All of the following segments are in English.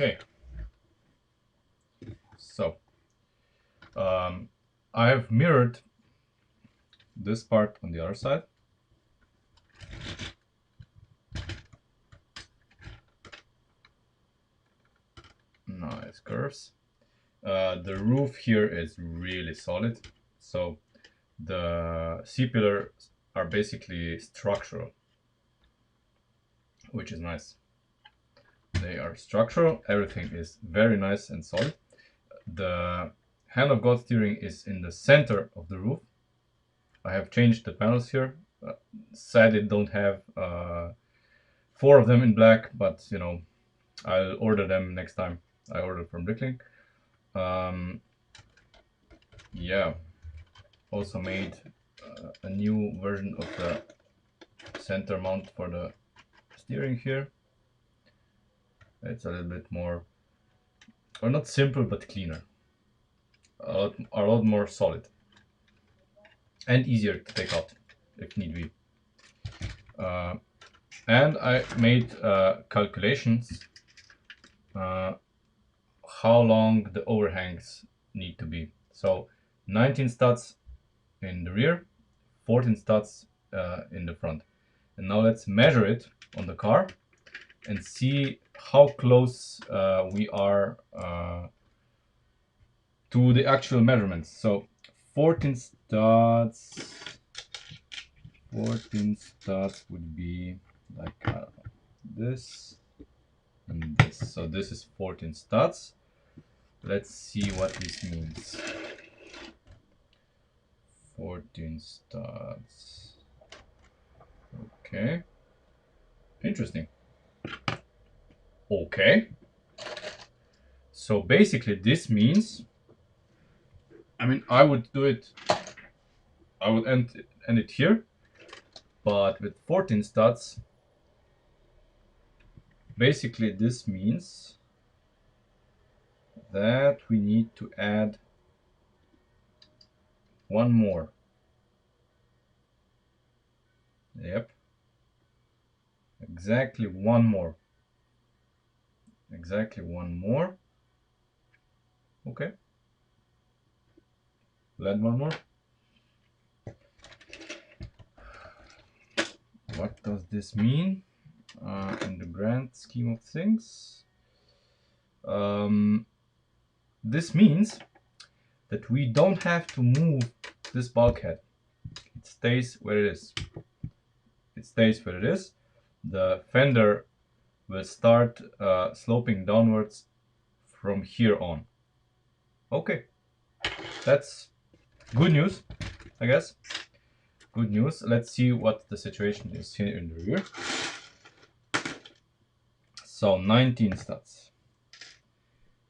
Okay, so I have mirrored this part on the other side. Nice curves. The roof here is really solid, so the C-pillars are basically structural, which is nice. They are structural, everything is very nice and solid. The Hand of God steering is in the center of the roof. I have changed the panels here. Sadly, don't have 4 of them in black, but you know, I'll order them next time. I order from Bricklink. Yeah, also made a new version of the center mount for the steering here. It's a little bit more, or not simple, but cleaner. A lot more solid. And easier to take out if need be. And I made calculations how long the overhangs need to be. So 19 studs in the rear, 14 studs in the front. And now let's measure it on the car and see how close we are to the actual measurements. So 14 studs would be like this and this. So this is 14 studs. Let's see what this means. 14 studs. Okay. Interesting. Okay. So basically this means, I mean, I would do it, I would end it here, but with 14 studs, basically this means that we need to add one more. Yep. Exactly one more. Exactly one more. Okay. We'll add one more. What does this mean in the grand scheme of things? This means that we don't have to move this bulkhead. It stays where it is. It stays where it is. The fender will start sloping downwards from here on. Okay, that's good news, I guess. Good news. Let's see what the situation is here in the rear. So 19 studs.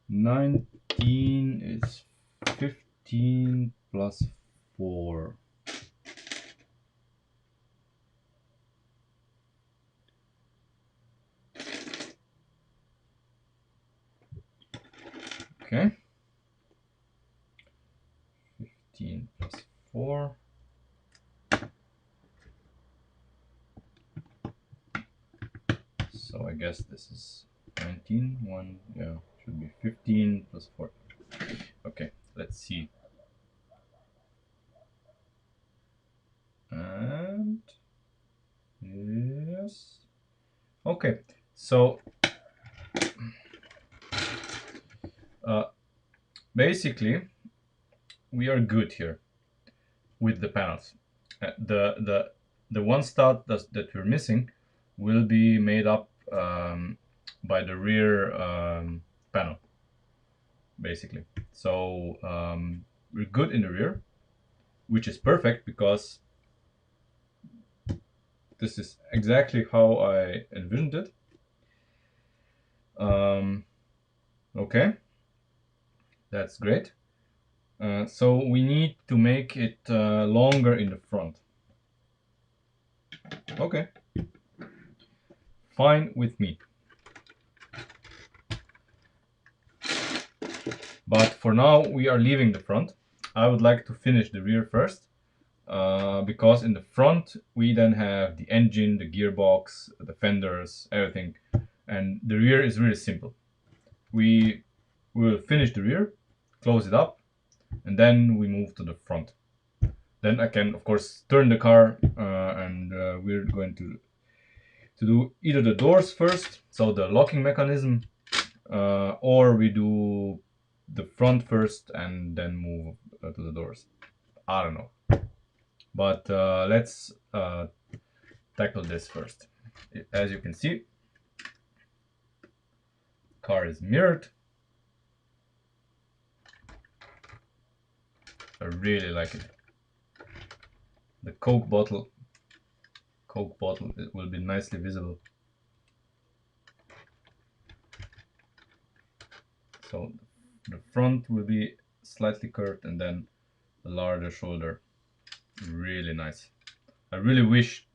19 is 15 plus 4. Okay. 15 plus 4. So I guess this is 19. Yeah, should be 15 plus 4. Okay, let's see. And yes. Okay, so basically we are good here with the panels. The one stud that we're missing will be made up by the rear panel, basically. So we're good in the rear, which is perfect because this is exactly how I envisioned it. Okay, that's great. So we need to make it longer in the front. Okay, fine with me. But for now, we are leaving the front. I would like to finish the rear first, because in the front, we then have the engine, the gearbox, the fenders, everything. And the rear is really simple. we will finish the rear, close it up, and then we move to the front. Then I can, of course, turn the car, and we're going to do either the doors first, so the locking mechanism, or we do the front first and then move to the doors. I don't know. But let's tackle this first. As you can see, car is mirrored. I really like it. The Coke bottle, it will be nicely visible. So the front will be slightly curved and then a larger shoulder. Really nice. I really wish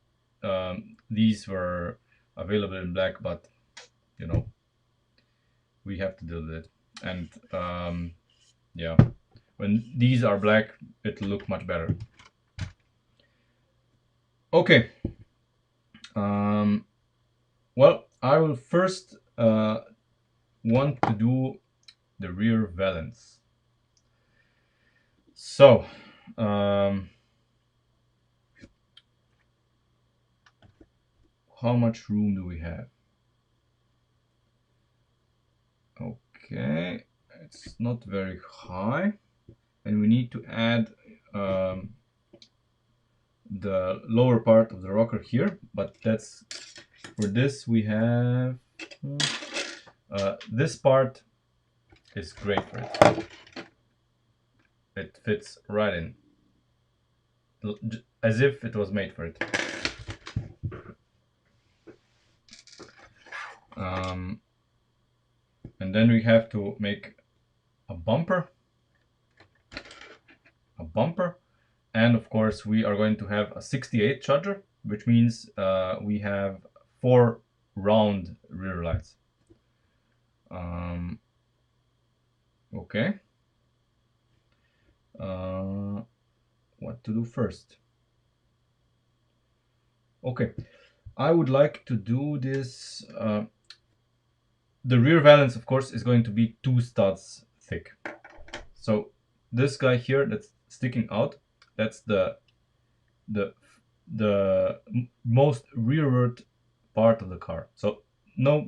these were available in black, but you know, we have to deal with it. And yeah, when these are black, it'll look much better. Okay. Well, I will first want to do the rear valance. So, how much room do we have? Okay, it's not very high, and we need to add the lower part of the rocker here, but that's for this we have this part is great for it. It fits right in, as if it was made for it. And then we have to make a bumper, and of course we are going to have a 68 charger, which means we have 4 round rear lights. Okay. What to do first? Okay, I would like to do this. The rear valance, of course, is going to be 2 studs thick. So this guy here that's sticking out, that's the most rearward part of the car. So no,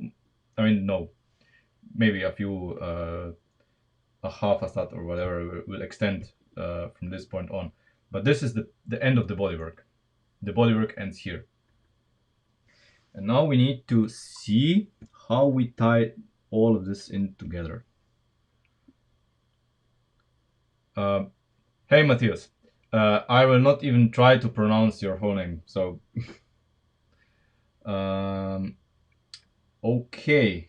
maybe a few a half a stud or whatever will extend from this point on, but this is the end of the bodywork. The bodywork ends here, and now we need to see how we tie all of this in together. Hey Matthias, I will not even try to pronounce your whole name, so okay.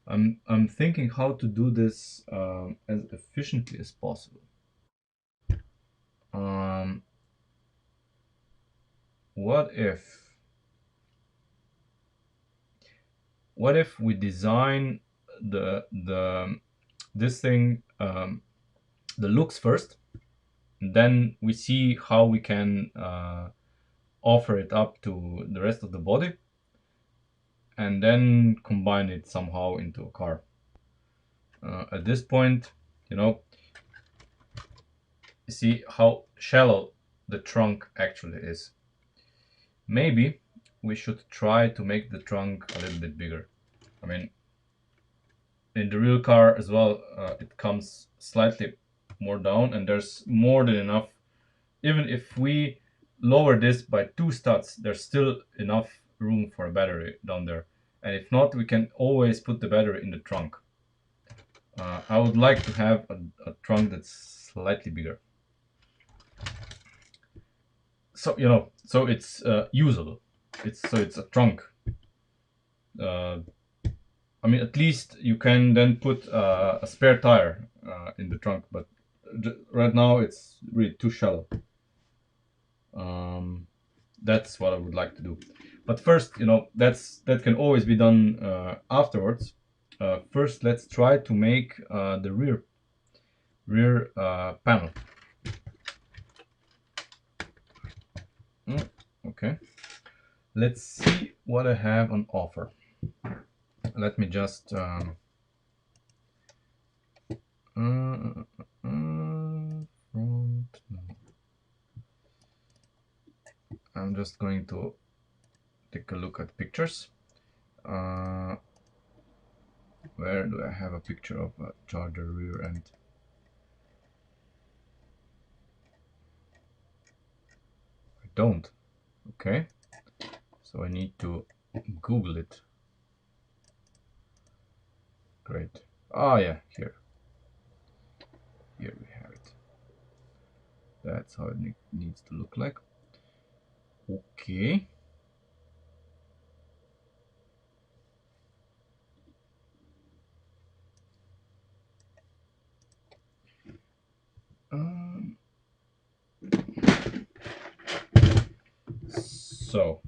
I'm thinking how to do this as efficiently as possible. What if we design this thing, the looks first, and then we see how we can offer it up to the rest of the body, and then combine it somehow into a car. At this point, you see how shallow the trunk actually is. Maybe we should try to make the trunk a little bit bigger. I mean, in the real car as well, it comes slightly more down, and there's more than enough. Even if we lower this by 2 studs, there's still enough room for a battery down there. And if not, we can always put the battery in the trunk. I would like to have a trunk that's slightly bigger. So, so it's usable. It's a trunk. I mean, at least you can then put a spare tire in the trunk, but right now it's really too shallow. That's what I would like to do. But first, that can always be done afterwards. First, let's try to make the rear panel. Okay. let's see what I have on offer. Let me just front, no. I'm just going to take a look at pictures. Where do I have a picture of a charger rear end? I don't. Okay, so I need to Google it. Great. Ah, yeah, here. Here we have it. That's how it needs to look like. Okay. Um, so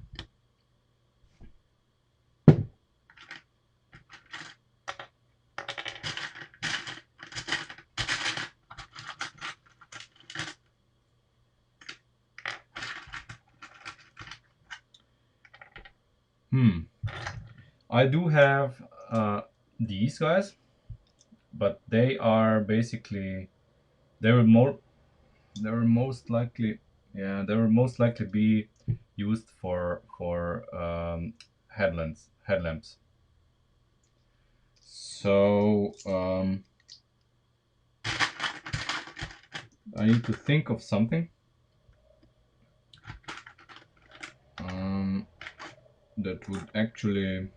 I do have these guys, but they are basically they were more they were most likely they were most likely be used for headlamps. So I need to think of something that would actually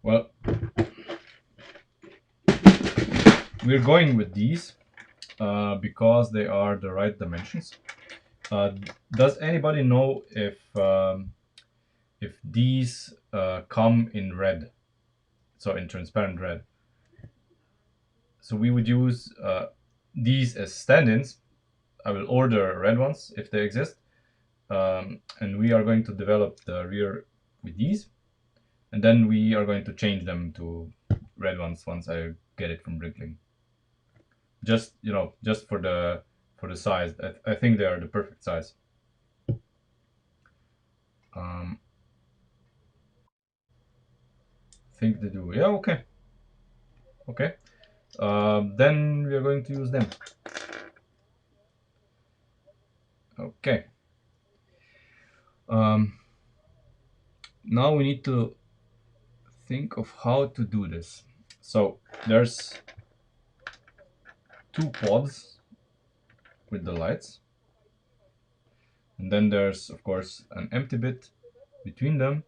well, we're going with these because they are the right dimensions. Does anybody know if these come in red, so in transparent red? So we would use these as stand-ins. I will order red ones if they exist, and we are going to develop the rear with these, and then we are going to change them to red ones once I get it from Brinkling. Just just for the size. I think they are the perfect size. Um, think they do. Yeah, okay. Okay. Then we are going to use them. Okay. Now we need to think of how to do this. So there's two pods with the lights, and then there's of course an empty bit between them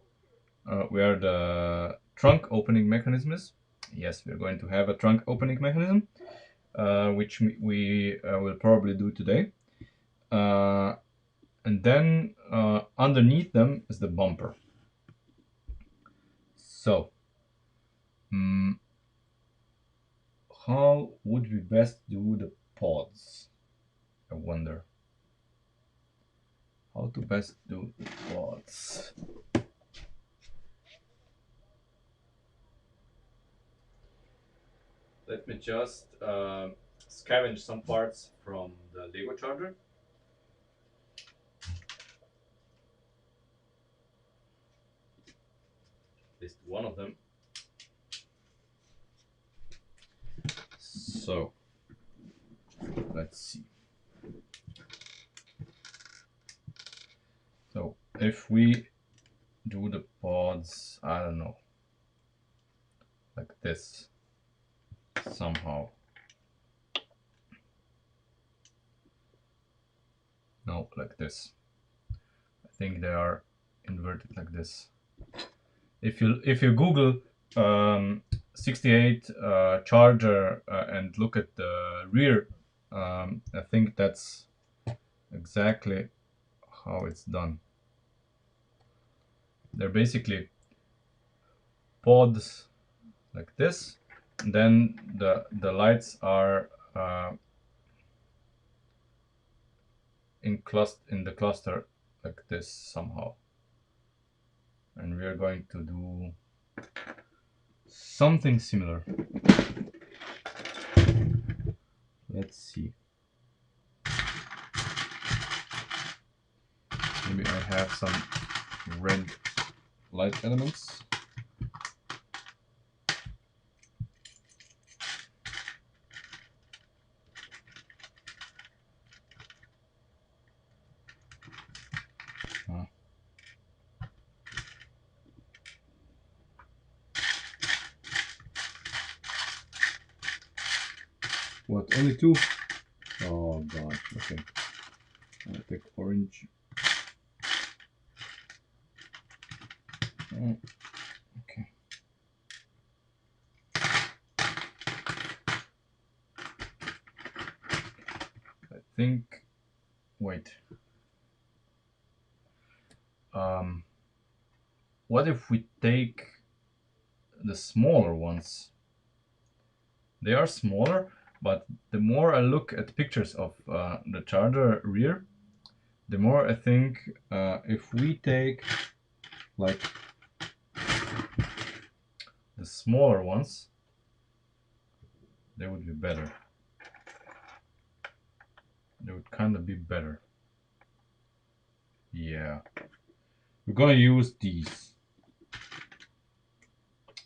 where the trunk opening mechanism is. Yes, we're going to have a trunk opening mechanism, which we will probably do today. And then underneath them is the bumper. So, how would we best do the pods? I wonder. How to best do the pods? Let me just scavenge some parts from the Lego charger. At least one of them. So, let's see. So, if we do the pods, I don't know, like this, somehow. No, like this. I think they are inverted like this. If you Google 68 charger and look at the rear, I think that's exactly how it's done. They're basically pods like this, and then the lights are in the cluster like this somehow, and we are going to do something similar. Let's see. Maybe I have some red light elements. What, only two? Oh god, okay. I'll take orange. Oh, okay. I think, wait. What if we take the smaller ones? They are smaller, but the more I look at pictures of the charger rear, the more I think if we take like the smaller ones, they would be better. They would kind of be better. Yeah. We're gonna use these.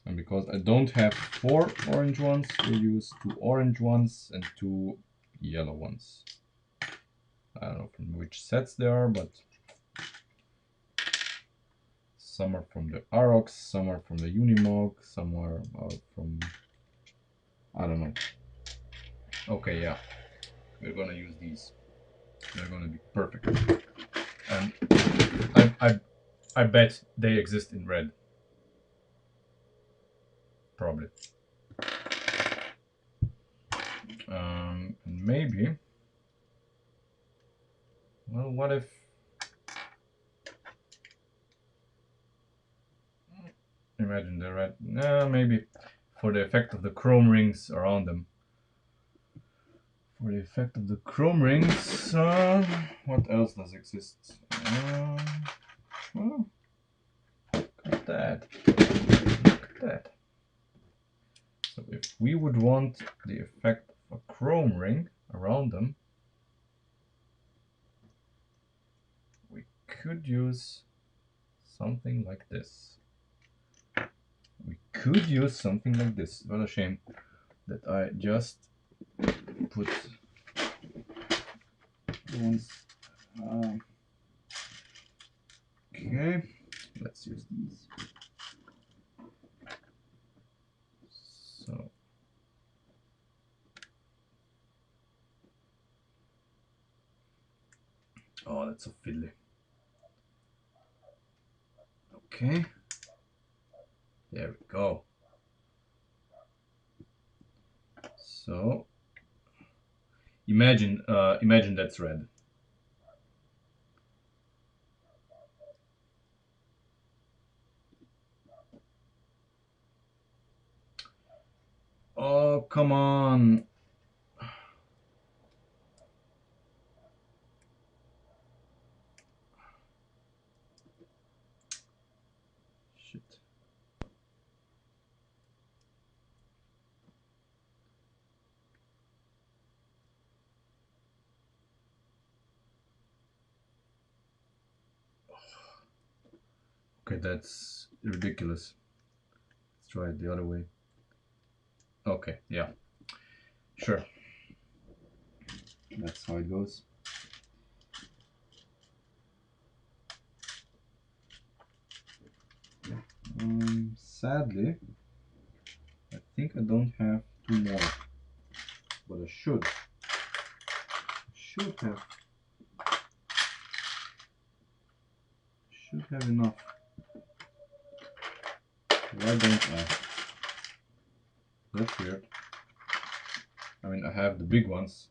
And because I don't have 4 orange ones, we'll use 2 orange ones and 2 yellow ones. I don't know from which sets they are, but some are from the Arox, some are from the Unimog, some are from... I don't know. Okay, yeah. We're gonna use these. They're gonna be perfect. And I bet they exist in red. Probably. And maybe... Well, what if... Imagine the red... maybe for the effect of the chrome rings around them. For the effect of the chrome rings, what else does exist? Well, look at that. Look at that. So if we would want the effect of a chrome ring around them, we could use something like this. We could use something like this. What a shame that I just put the ones. Okay, let's use these. So oh, that's so fiddly. Okay, there we go. So imagine that's red. Oh, come on. Shit. Okay, that's ridiculous. Let's try it the other way. Okay, yeah. Sure. That's how it goes. Sadly, I think I don't have 2 more, but I should. Should have enough. Why don't I? That's weird. I mean, I have the big ones.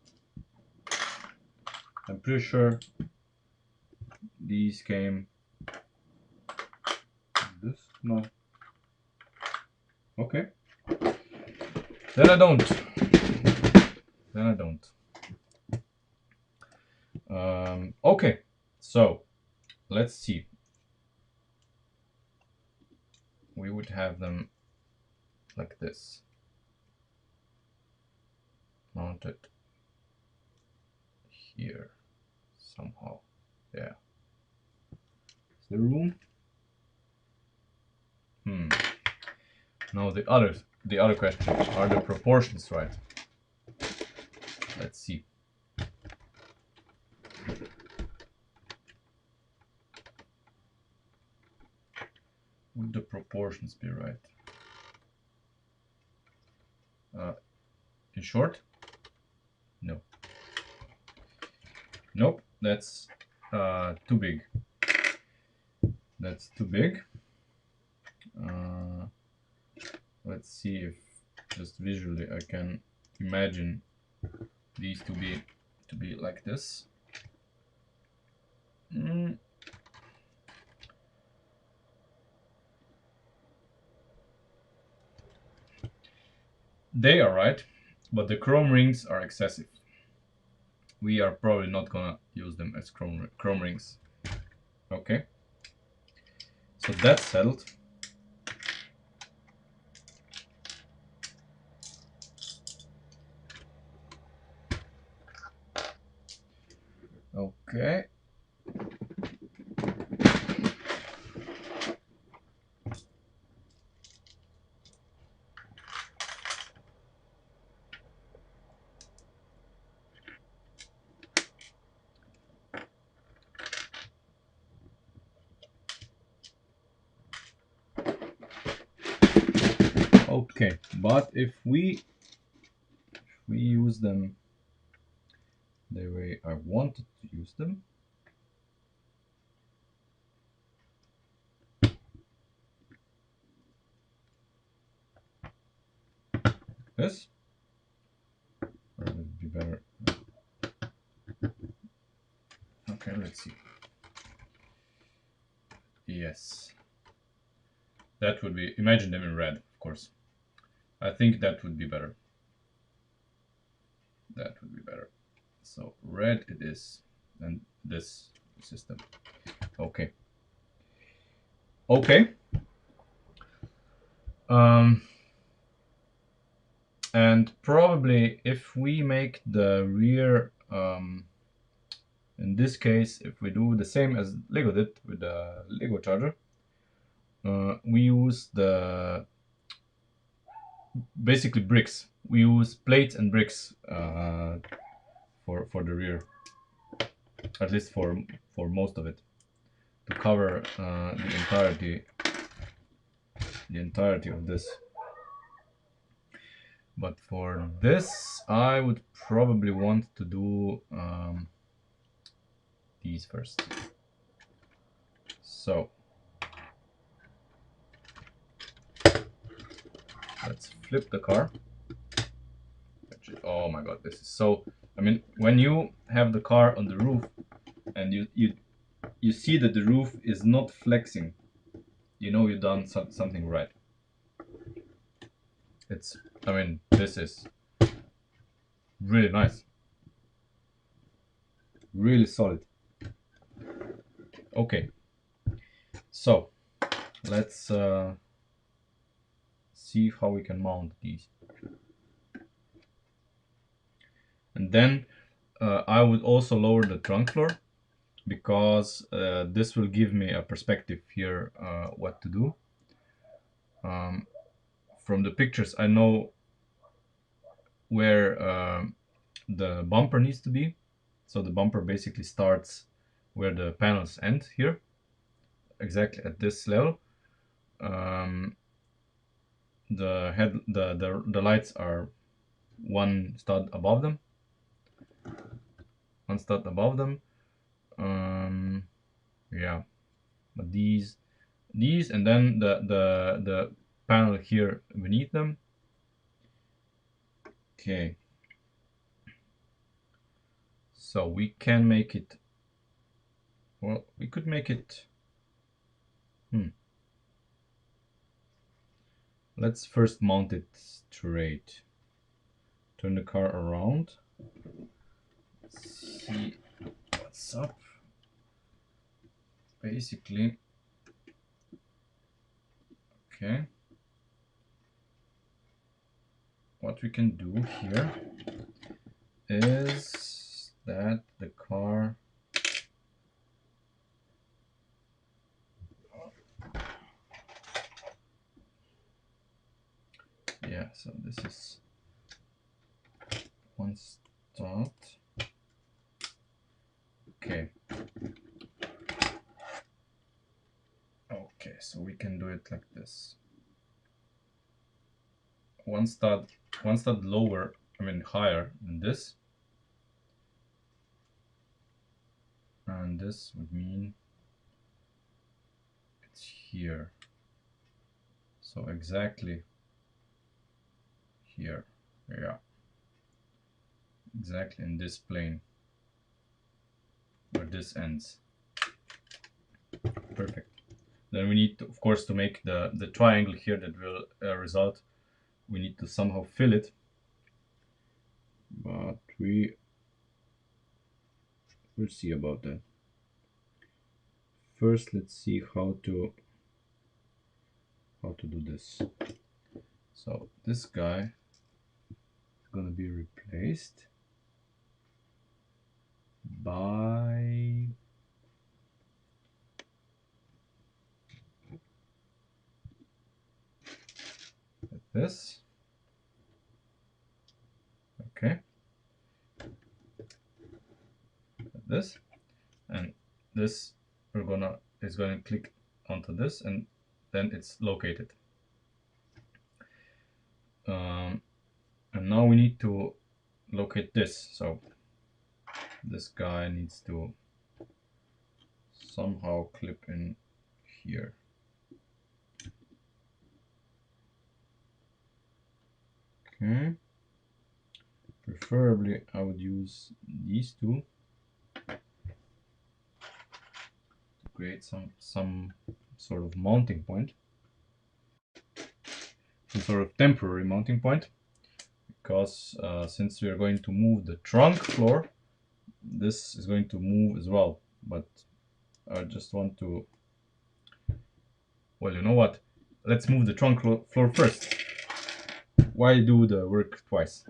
I'm pretty sure these came. This? No. Okay. Then I don't. Okay, so let's see. We would have them like this, mounted here somehow. Yeah. there room? Now the other question, are the proportions right? Let's see. Would the proportions be right? In short, no. Nope, that's too big. That's too big. Let's see if just visually I can imagine these to be like this. They are right, but the chrome rings are excessive. We are probably not gonna use them as chrome rings. Okay, so that's settled. Okay. Okay, but if we use them the way I wanted to use them, this, or would it be better? Okay, let's see. Yes, that would be, imagine them in red, of course. I think that would be better. That would be better. So red it is, and this system. Okay. Okay. And probably if we make the rear, in this case, if we do the same as Lego did with the Lego charger, we use the basically bricks. We use plates and bricks for the rear, at least for most of it, to cover the entirety of this. But for this, I would probably want to do these first. So let's flip the car. Actually, oh my god, this is so. I mean, when you have the car on the roof and you see that the roof is not flexing, you know you've done something right. It's, I mean, this is really nice, really solid. Okay, so let's see how we can mount these. And then I would also lower the trunk floor, because this will give me a perspective here what to do. From the pictures I know where the bumper needs to be. So the bumper basically starts where the panels end here, exactly at this level. The lights are one stud above them. Yeah, but these and then the panel here beneath them. Okay, so we can make it, well, we could make it, let's first mount it straight. Turn the car around. See what's up. Basically, okay. What we can do here is that the car yeah, so this is one start. Okay. Okay, so we can do it like this. One stud lower, I mean higher than this. And this would mean it's here. So exactly here. Yeah. Exactly in this plane where this ends. Perfect. Then we need to, of course, to make the triangle here that will result, we need to somehow fill it. But we'll see about that. First, let's see how to do this. So this guy is gonna be replaced by this. Okay. This, and this is gonna click onto this, and then it's located. And now we need to locate this. So this guy needs to somehow clip in here. Okay. Preferably I would use these two to create some sort of mounting point. Some sort of temporary mounting point. Because since we are going to move the trunk floor, this is going to move as well. But I just want to, well, you know what? Let's move the trunk floor first. Why do the work twice?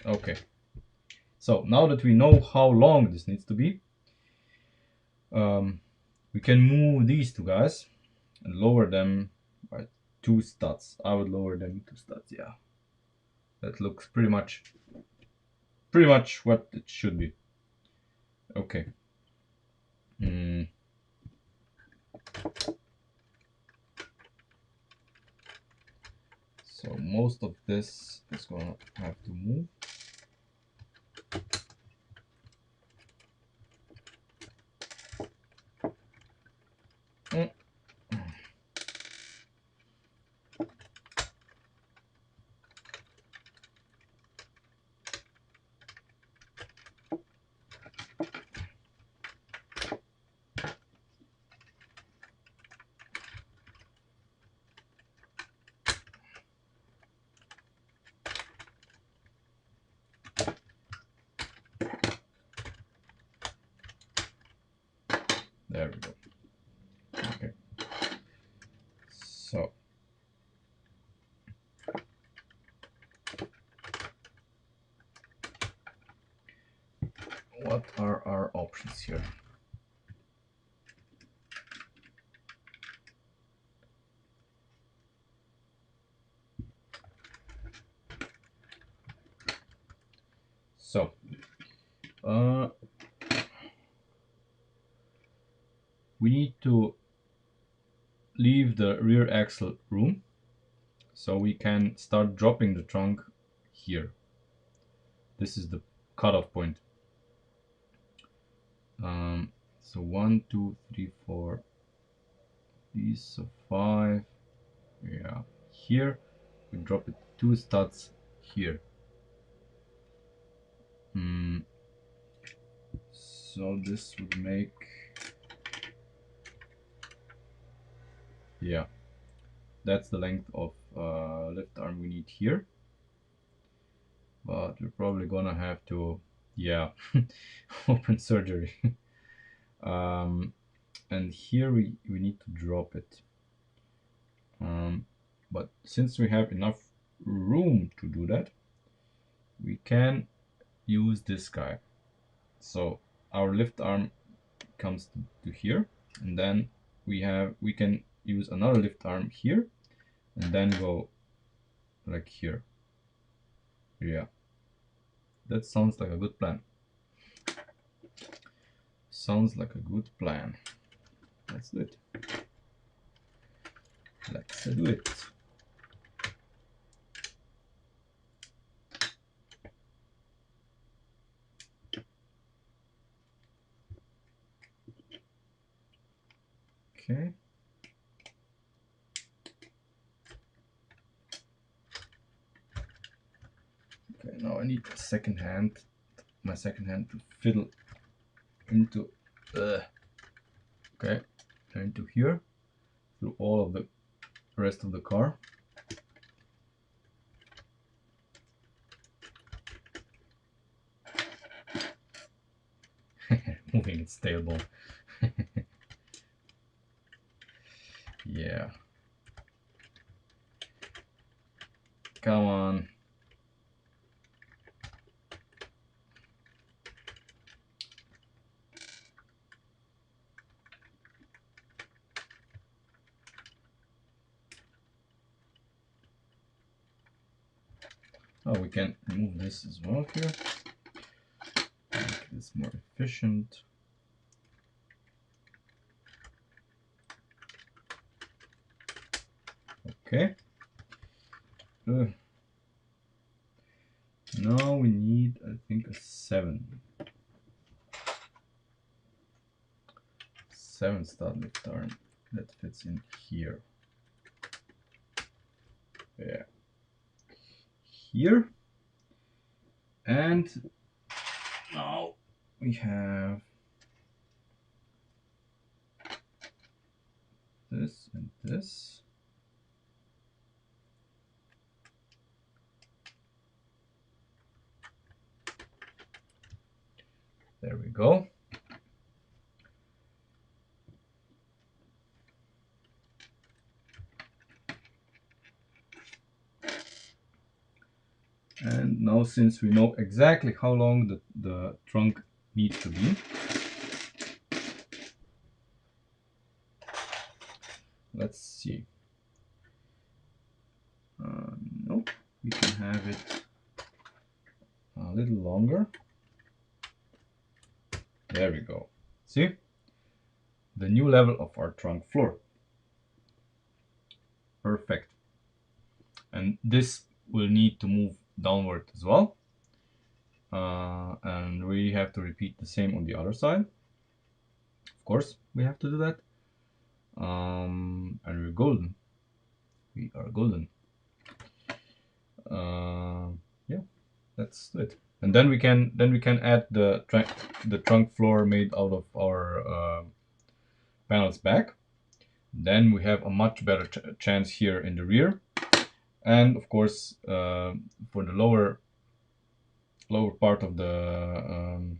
Okay. So now that we know how long this needs to be, we can move these two guys and lower them by 2 studs. I would lower them 2 studs, yeah. That looks pretty much what it should be. Okay. So most of this is gonna have to move. There we go. Okay. So what are our options here? So we need to leave the rear axle room so we can start dropping the trunk here. This is the cutoff point. So 1, 2, 3, 4. These, so 5. Yeah, here we drop it 2 studs here. So this would make, yeah, that's the length of lift arm we need here. But we're probably gonna have to, yeah, open surgery. And here we need to drop it. But since we have enough room to do that, we can use this guy. So our lift arm comes to here, and then we can use another lift arm here and then go like here. Yeah, that sounds like a good plan. Sounds like a good plan. Let's do it. Let's do it. Okay. Okay, now I need a second hand, my second hand to fiddle into, okay, into here, through all of the rest of the car. Moving its tailbone. Yeah. Come on. Oh, we can remove this as well here. Make this more efficient. Okay. Now we need, I think, a 7 stud lift arm that fits in here. Yeah. Here. And now we have this and this. There we go. And now, since we know exactly how long the trunk needs to be, let's see. Nope, we can have it a little longer. There we go. See? The new level of our trunk floor. Perfect. And this will need to move downward as well. And we have to repeat the same on the other side. Of course, we have to do that. And we're golden. We are golden. Yeah, that's it. And then we can add the trunk floor made out of our panels back. Then we have a much better chance here in the rear, and of course for the lower part of the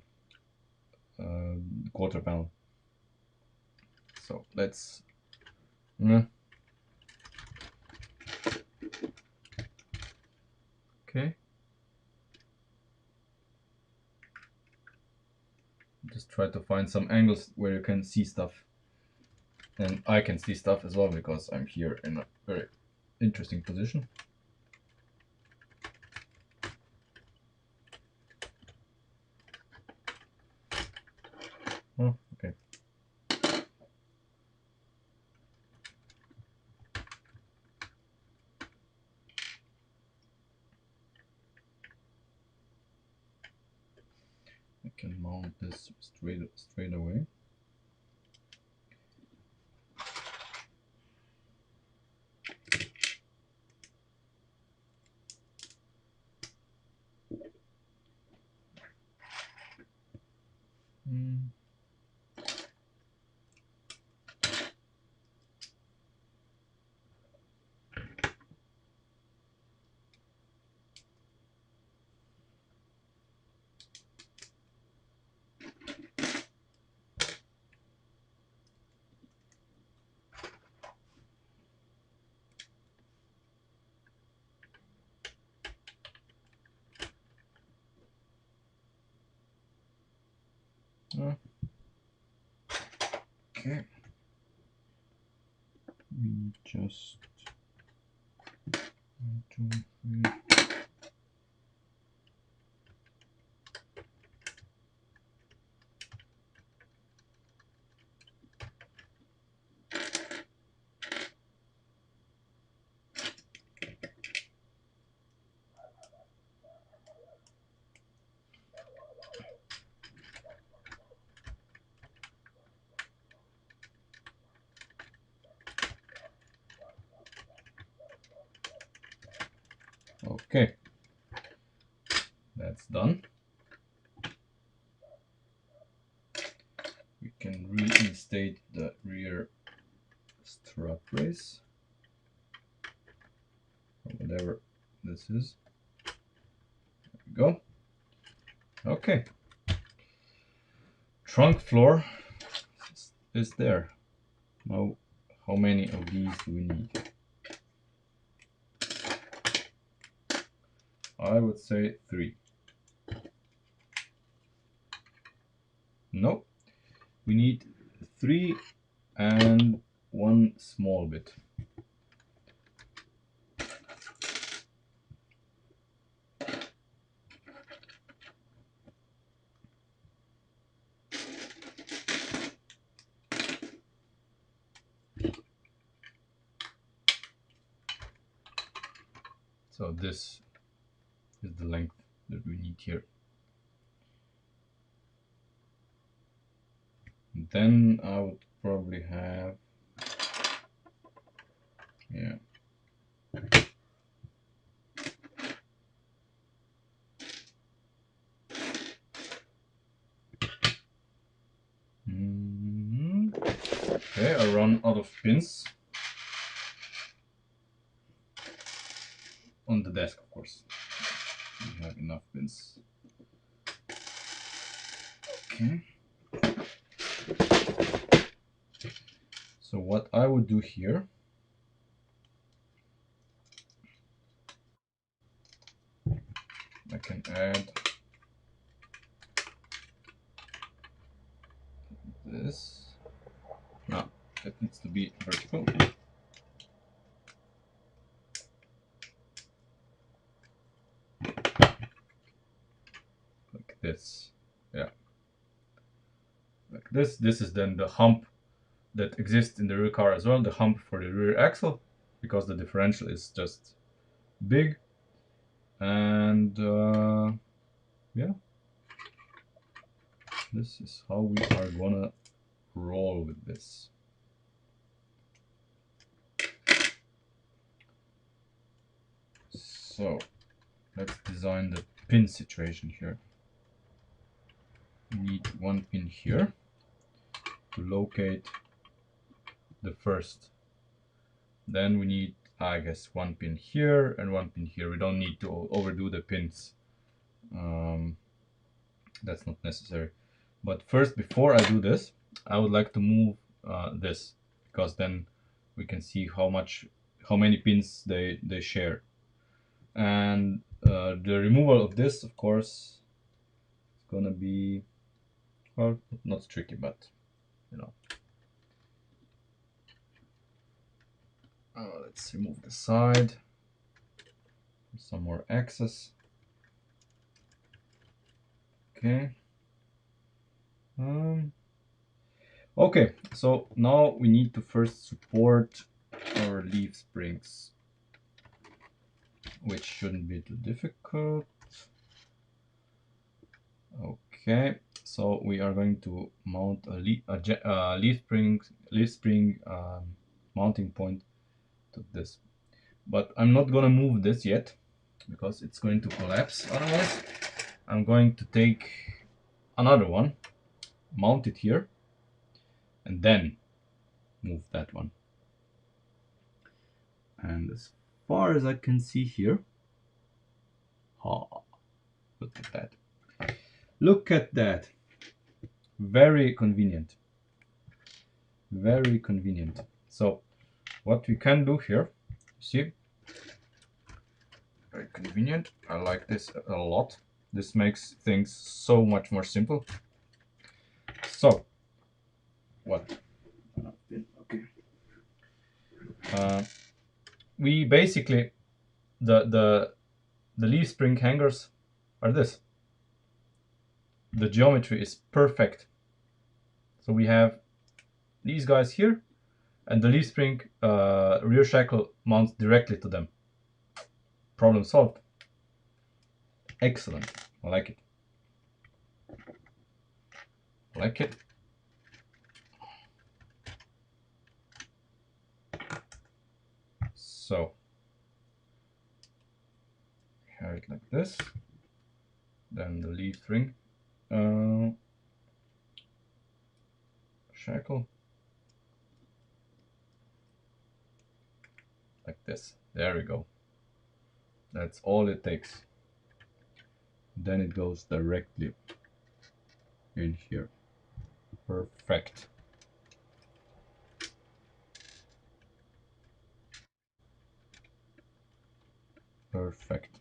quarter panel. So let's okay, just try to find some angles where you can see stuff, and I can see stuff as well because I'm here in a very interesting position. Oh, okay. I can mount this straight away. Okay. we need just 1, 2, 3. Okay, that's done. We can reinstate the rear strut brace, or whatever this is. There we go. Okay. Trunk floor is there. Now, how many of these do we need? I would say 3. No, we need 3 and 1 small bit. So this is the length that we need here. Then I would probably have, yeah, okay, I run out of pins on the desk, of course. We have enough pins. Okay. So what I would do here, I can add this. No, it needs to be vertical. Like this. Yeah. Like this. This is then the hump that exists in the rear car as well, the hump for the rear axle, because the differential is just big. And yeah, this is how we are gonna roll with this. So let's design the pin situation here. We need 1 pin here to locate the first. Then we need, I guess, 1 pin here and 1 pin here. We don't need to overdo the pins. That's not necessary. But first, before I do this, I would like to move this, because then we can see how many pins they share. And the removal of this, of course, is gonna be, well, not tricky, but you know. Let's remove the side. Some more access. Okay. Okay, so now we need to first support our leaf springs, which shouldn't be too difficult. Okay, so we are going to mount a leaf spring mounting point to this, but I'm not gonna move this yet because it's going to collapse otherwise. I'm going to take another one, mount it here, and then move that one. And as far as I can see here, look at that. Look at that. Very convenient. Very convenient. So what we can do here, see, very convenient. I like this a lot. This makes things so much more simple. So what? Okay. we basically, the leaf spring hangers are this. The geometry is perfect. So we have these guys here, and the leaf spring rear shackle mounts directly to them. Problem solved. Excellent. I like it. I like it. So have it like this. Then the leaf spring shackle like this. There we go. That's all it takes. Then it goes directly in here. Perfect. Perfect.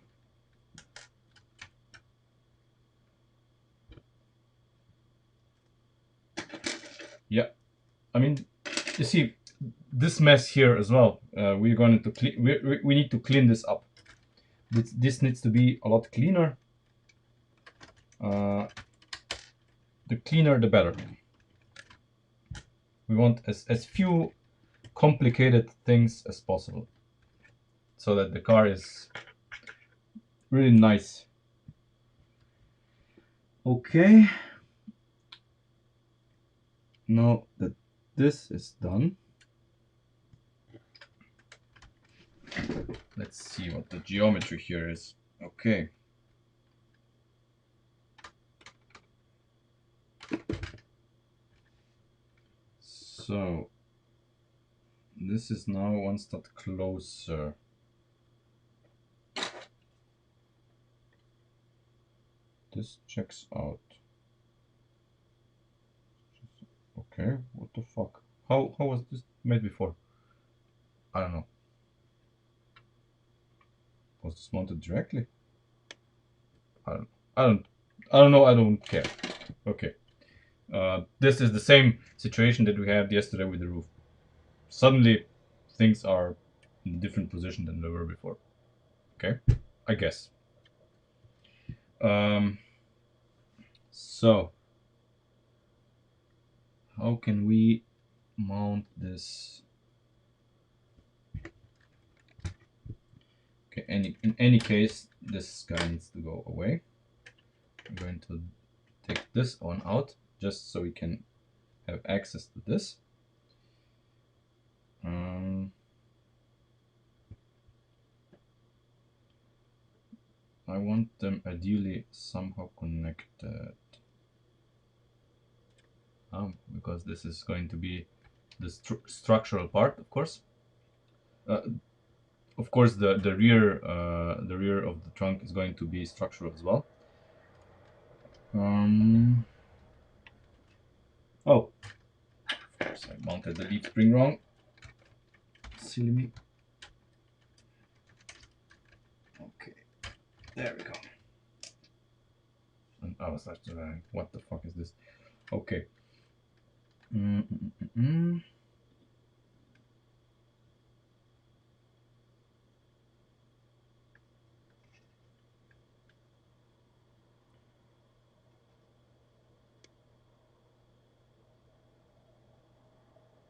Yeah, I mean, you see this mess here as well. We're going to clean. We need to clean this up. This needs to be a lot cleaner. The cleaner, the better. We want as few complicated things as possible, so that the car is really nice. Okay. Now that this is done, let's see what the geometry here is. Okay. So this is now one step closer. This checks out. Okay, what the fuck? How was this made before? I don't know. Was this mounted directly? I don't know. I don't care. Okay. This is the same situation that we had yesterday with the roof. Suddenly, things are in a different position than they were before. Okay, I guess. So, how can we mount this? Okay, in any case, this guy needs to go away. I'm going to take this one out just so we can have access to this. I want them ideally somehow connected. Because this is going to be the structural part, of course. Of course, the rear of the trunk is going to be structural as well. Oh, of course, I mounted the leaf spring wrong. Silly me. Okay, there we go. And I was like, what the fuck is this? Okay.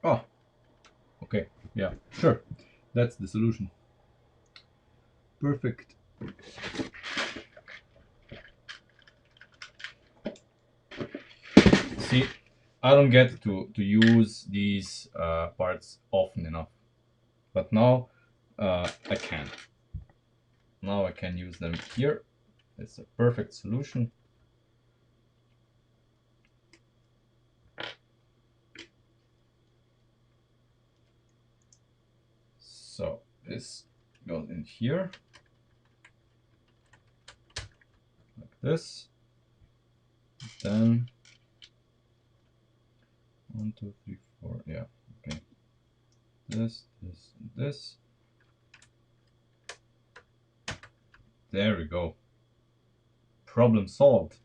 Oh, okay. Yeah, sure. That's the solution. Perfect. See, I don't get to use these parts often enough, but now I can. Now I can use them here. It's a perfect solution. So this goes in here like this. Then 1, 2, 3, 4. Yeah. Okay. This, and this. There we go. Problem solved.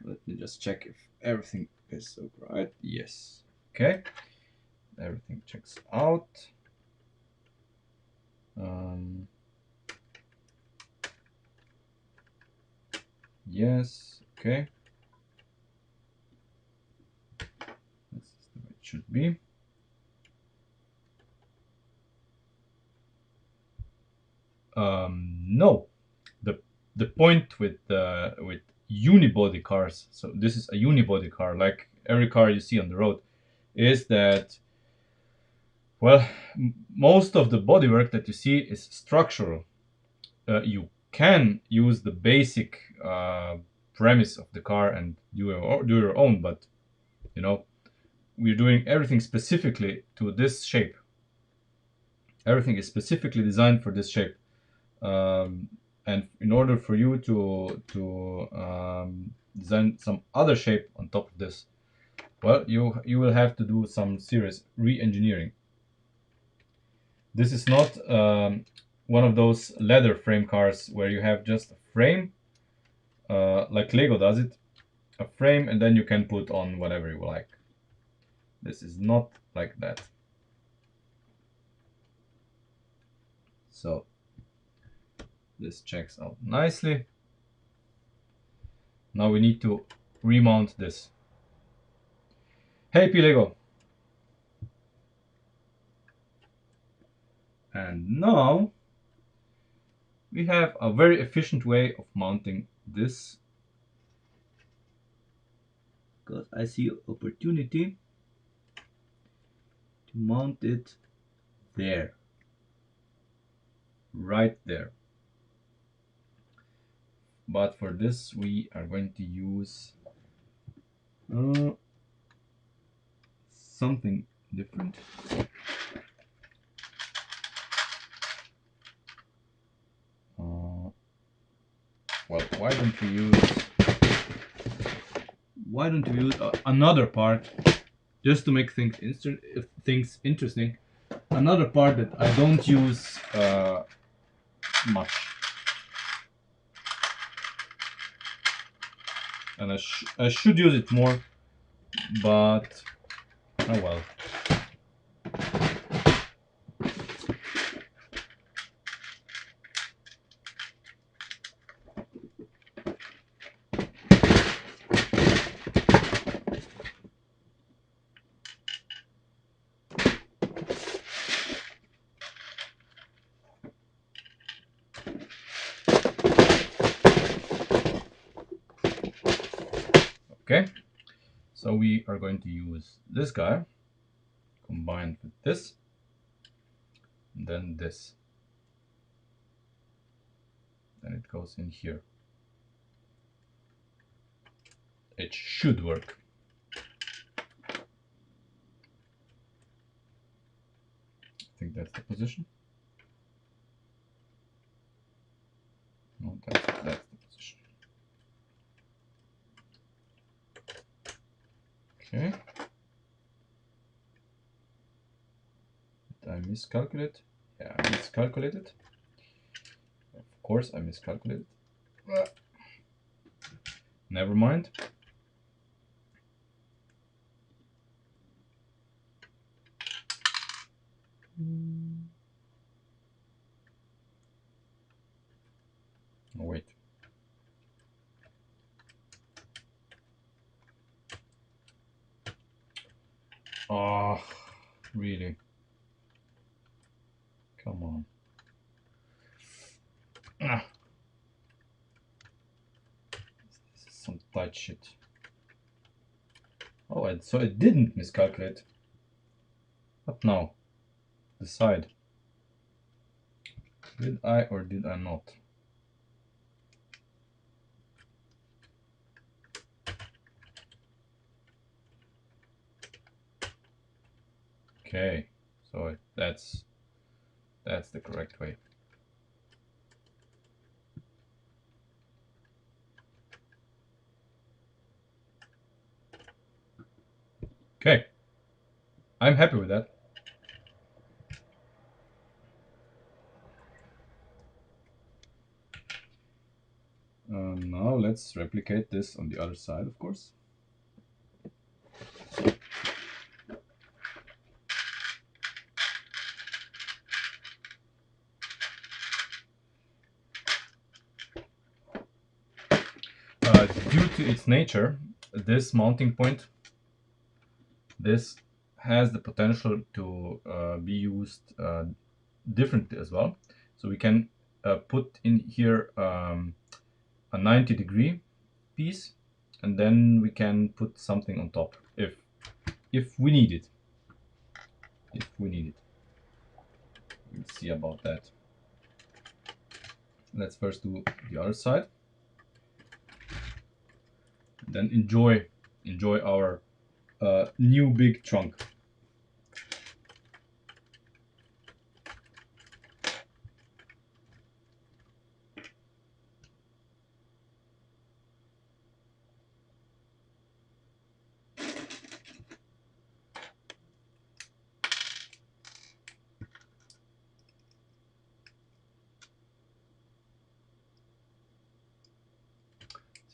Let me just check if everything is right. Yes. Okay. everything checks out. Yes, okay. This is the way it should be. No, the point with unibody cars, so this is a unibody car, like every car you see on the road, is that, well, most of the bodywork that you see is structural. You can use the basic premise of the car and do your own, but you know, we're doing everything specifically to this shape. Everything is specifically designed for this shape. And in order for you to design some other shape on top of this, well, you will have to do some serious re-engineering. This is not one of those leather frame cars where you have just a frame, like Lego does it, a frame, and then you can put on whatever you like. This is not like that. So this checks out nicely. Now we need to remount this. Hey P-Lego! And now we have a very efficient way of mounting this, because I see opportunity to mount it there, right there. But for this we are going to use something different. Well, why don't we use another part, just to make things interesting? Another part that I don't use much, and I should use it more, but oh well. Okay, so we are going to use this guy combined with this, and then this. Then it goes in here. It should work. I think that's the position. No, that's the position. Okay. Did I miscalculate? Yeah, I miscalculated. Of course, I miscalculated. Never mind. Oh, wait. Oh, really? Come on. Ah. This is some tight shit. Oh, so it didn't miscalculate. What now? Decide. Did I or did I not? Okay, so that's the correct way. Okay, I'm happy with that. Now let's replicate this on the other side, of course. to its nature, this mounting point, this has the potential to be used differently as well. So we can put in here a 90-degree piece, and then we can put something on top if we need it. If we need it, we'll see about that. Let's first do the other side, then enjoy our new big trunk.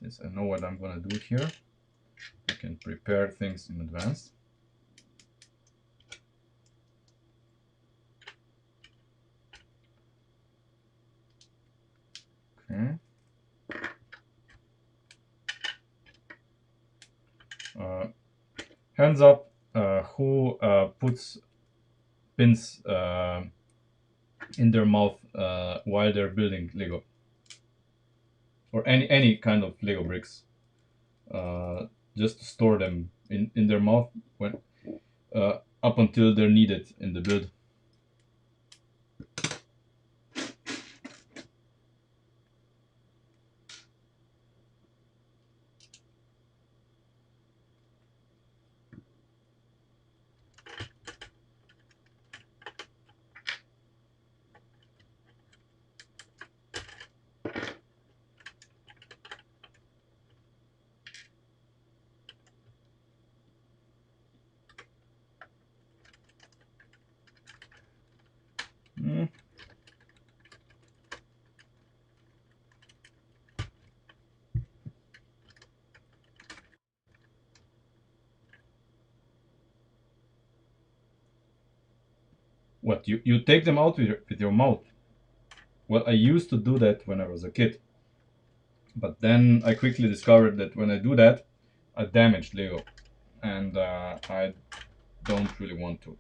Since I know what I'm gonna do here, I can prepare things in advance. Okay. Hands up, who puts pins in their mouth while they're building Lego, or any kind of Lego bricks, just to store them in their mouth when up until they're needed in the build. Mm. What, you take them out with your mouth? Well, I used to do that when I was a kid, but then I quickly discovered that when I do that, I damage Lego, and I don't really want to.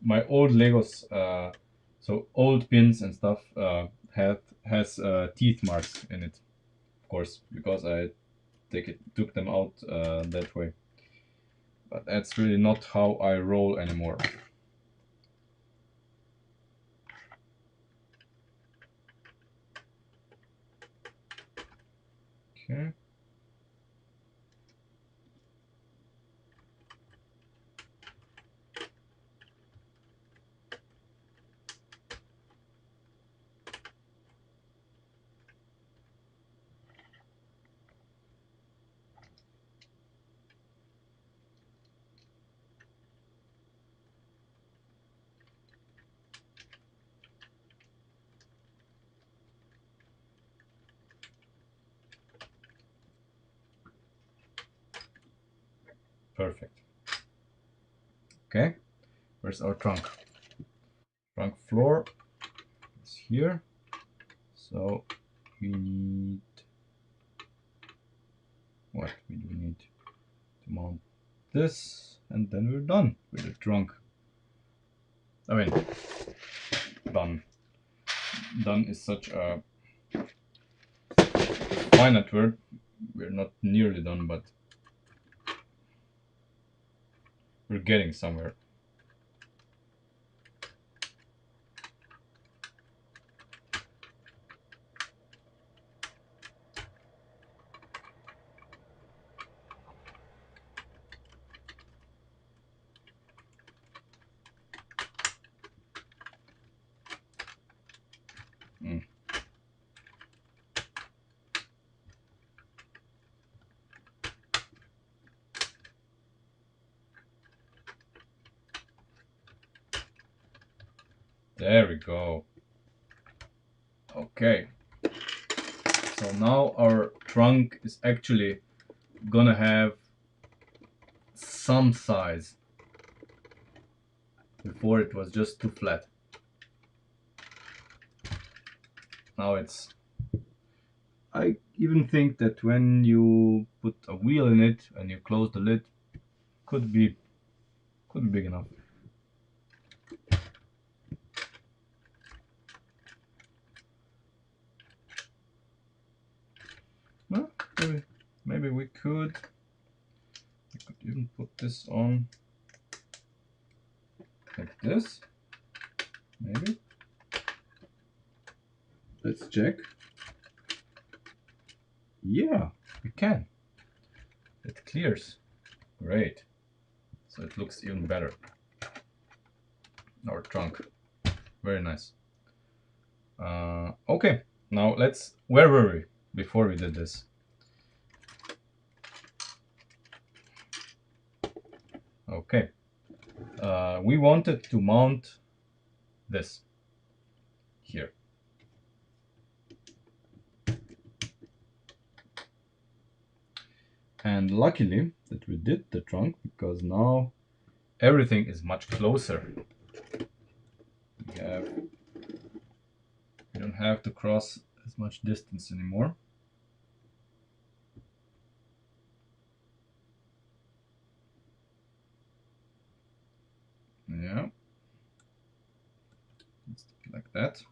My old Legos, so old pins and stuff, has teeth marks in it, of course, because I took them out that way. But that's really not how I roll anymore. Okay. Perfect. Okay, where's our trunk? Trunk floor is here. So we need, what we do need to mount this, and then we're done with the trunk. I mean, done. Done is such a finite word. We're not nearly done, but we're getting somewhere. Mm. There we go. Okay. So now our trunk is actually gonna have some size. Before it was just too flat. Now it's I even think that when you put a wheel in it and you close the lid, could be big enough. Well, maybe we could even put this on like this. Maybe. Let's check. Yeah, we can. It clears. Great. So it looks even better. Our trunk. Very nice. Okay, now let's. Where were we before we did this? Okay. We wanted to mount this here. And luckily that we did the trunk, because now everything is much closer. We don't have to cross as much distance anymore. Yeah. Let's do it like that.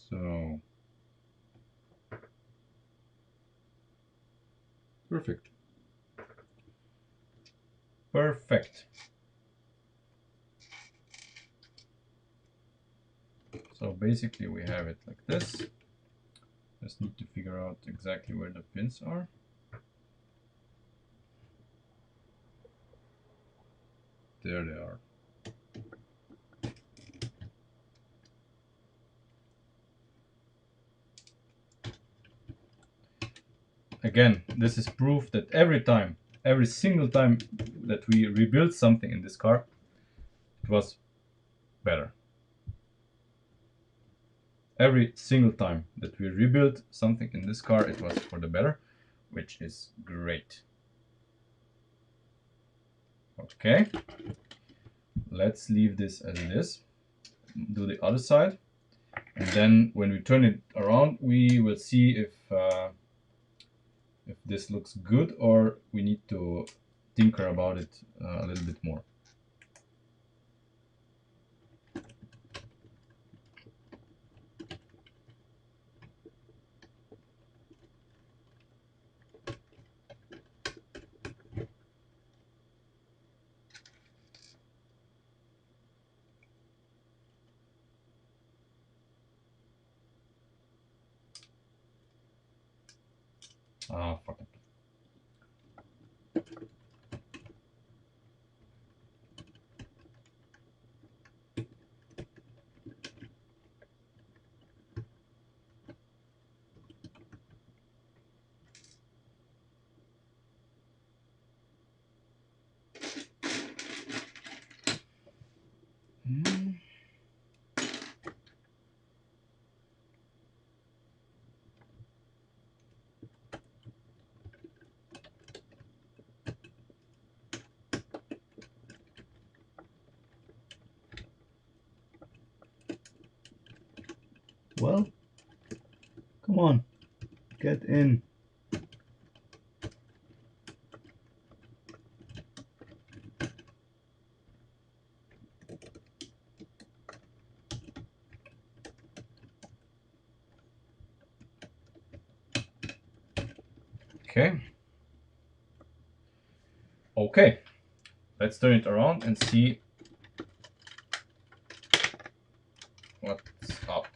So perfect. Perfect. So basically we have it like this. Just need to figure out exactly where the pins are. There they are. Again, this is proof that every single time that we rebuild something in this car, it was better. Every single time that we rebuilt something in this car, it was for the better, which is great. Okay, let's leave this as it is. Do the other side, and then when we turn it around, we will see if this looks good or we need to tinker about it a little bit more. Ah, fuck it. Well, come on, get in. Okay. Okay, let's turn it around and see what's up.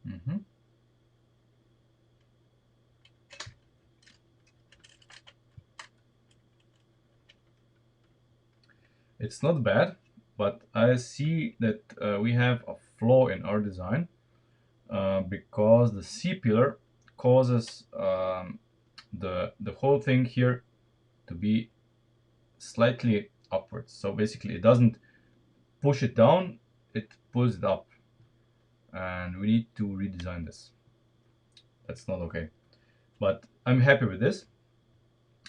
Mm-hmm. It's not bad, but I see that we have a flaw in our design because the C-pillar causes the whole thing here to be slightly upwards. So basically it doesn't push it down, it pulls it up. And we need to redesign this. That's not okay. But I'm happy with this.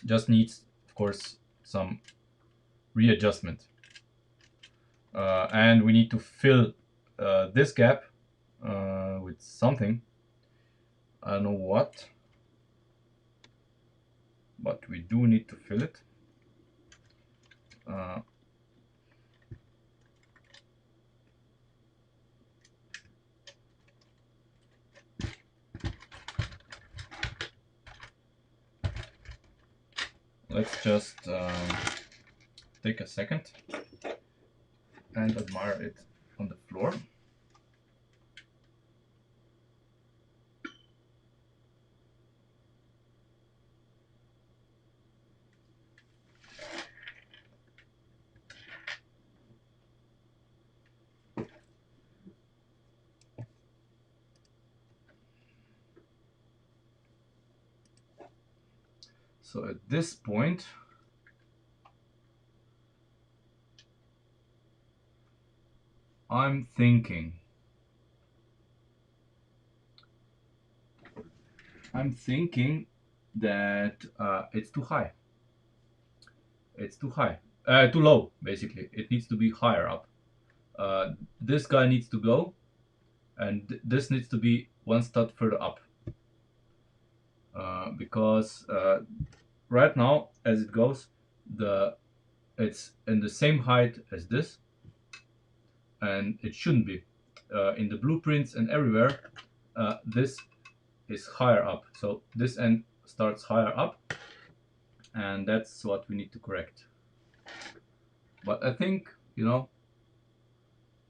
Just needs, of course, some readjustment. And we need to fill this gap with something. I don't know what, but we do need to fill it. Let's just take a second and admire it on the floor. So at this point, I'm thinking that it's too high. It's too high. Too low, basically. It needs to be higher up. This guy needs to go, and this needs to be one stud further up. Because right now, as it goes, it's in the same height as this, and it shouldn't be. In the blueprints and everywhere, this is higher up. So this end starts higher up, and that's what we need to correct. But I think, you know,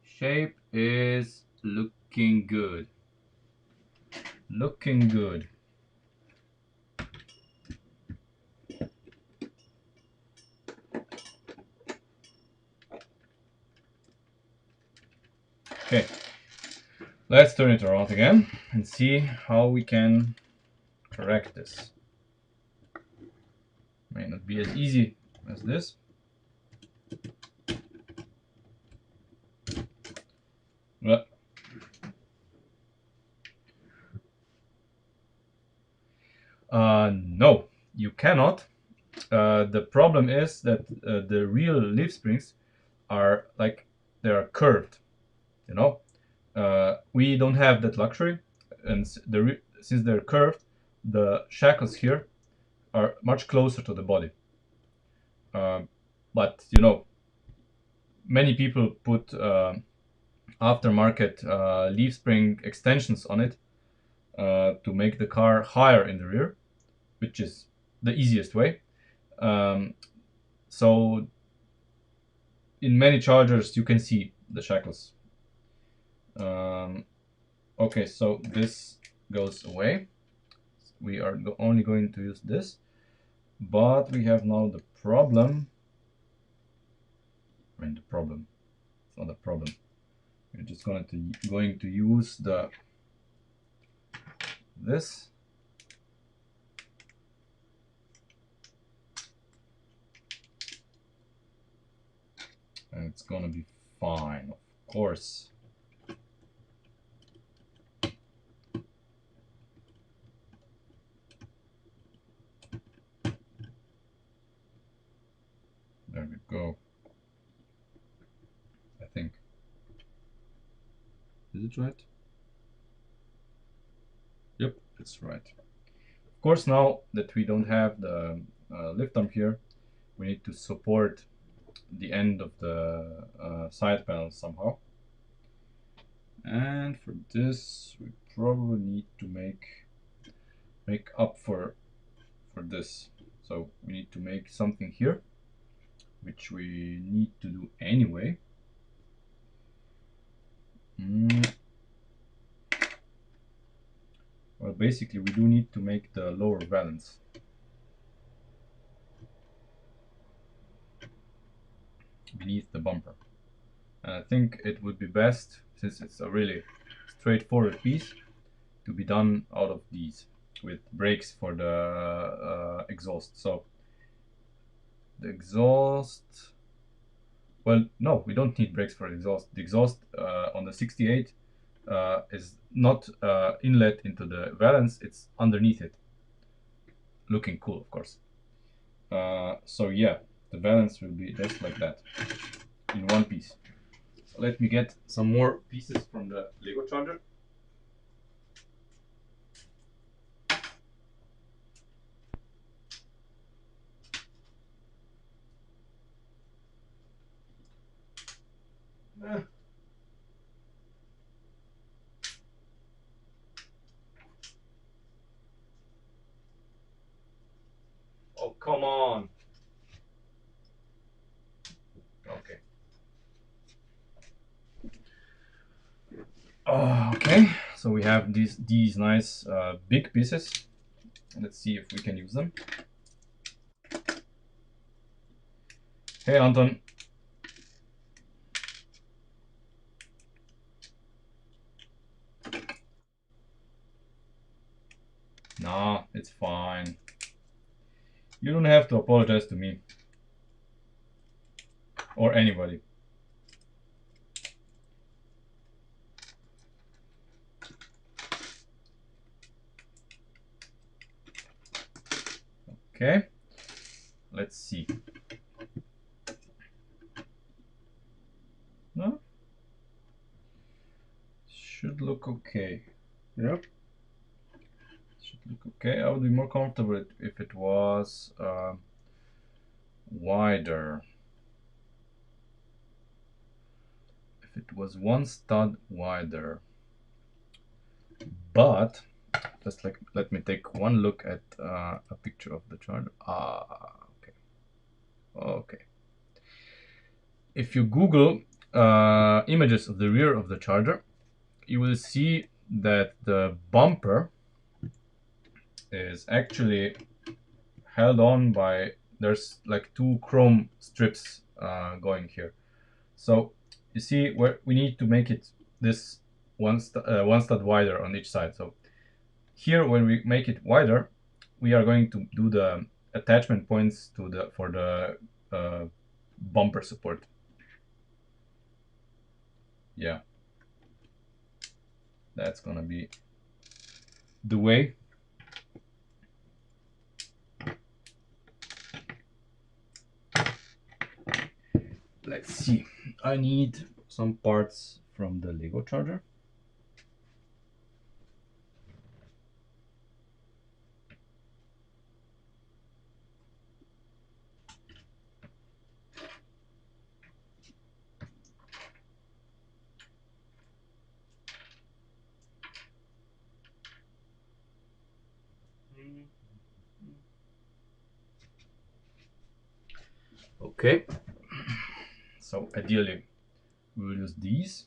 shape is looking good. Looking good. Okay, let's turn it around again and see how we can correct this. May not be as easy as this. But no, you cannot. The problem is that the real leaf springs are like, they are curved, you know. We don't have that luxury, and since they're curved, the shackles here are much closer to the body. But you know, many people put aftermarket leaf spring extensions on it to make the car higher in the rear, which is the easiest way. So in many Chargers you can see the shackles. Okay, so this goes away. We are only going to use this, but we have now the problem. I mean, the problem. It's not a problem. We're just going to use this. And it's gonna be fine, of course. There we go. I think. Is it right? Yep, it's right. Of course, now that we don't have the lift arm here, we need to support the end of the side panel somehow. And for this, we probably need to make up for this. So we need to make something here, which we need to do anyway. Well, basically we do need to make the lower valance. Beneath the bumper. And I think it would be best, since it's a really straightforward piece, to be done out of these. with brakes for the exhaust. So the exhaust, well, no, we don't need brakes for exhaust. The exhaust on the 68 is not inlet into the valence, it's underneath it. Looking cool, of course. So yeah, the valence will be just like that in one piece. So let me get some more pieces from the Lego charger. Oh, come on. Okay. Okay, so we have these nice big pieces. Let's see if we can use them. Hey, Anton. Nah, it's fine. You don't have to apologize to me. Or anybody. Okay. Let's see. No? Should look okay. Yep. Should look okay. I would be more comfortable if it was wider. If it was one stud wider. But just like, let me take one look at a picture of the charger. Okay. Okay. If you Google images of the rear of the charger, you will see that the bumper is actually held on by, there's like two chrome strips going here. So you see where we need to make it this one stud wider on each side. So here, when we make it wider, we are going to do the attachment points to the for the bumper support. Yeah, that's gonna be the way. Let's see. I need some parts from the Lego charger. Okay. So ideally, we will use these.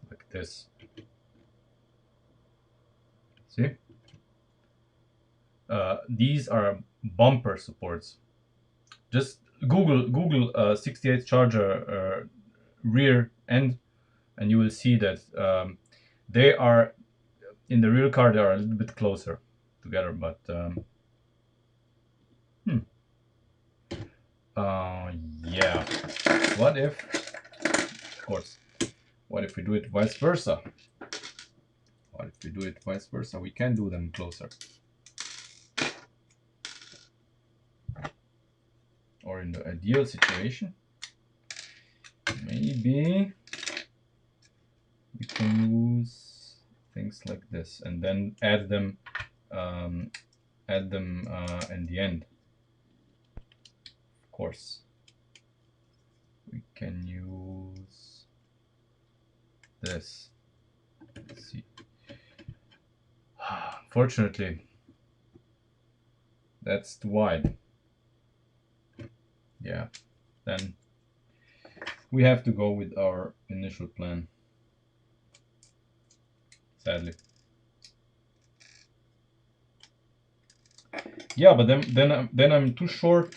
Like this. See? These are bumper supports. Just Google 68 charger rear end, and you will see that they are in the real car. They are a little bit closer together, but yeah. What if, of course, what if we do it vice versa? What if we do it vice versa? We can do them closer. Or in the ideal situation, maybe you can use things like this and then add them in the end. Of course, we can use this. Let's see. Fortunately, that's too wide. Yeah, then we have to go with our initial plan, sadly. Yeah, but then I'm too short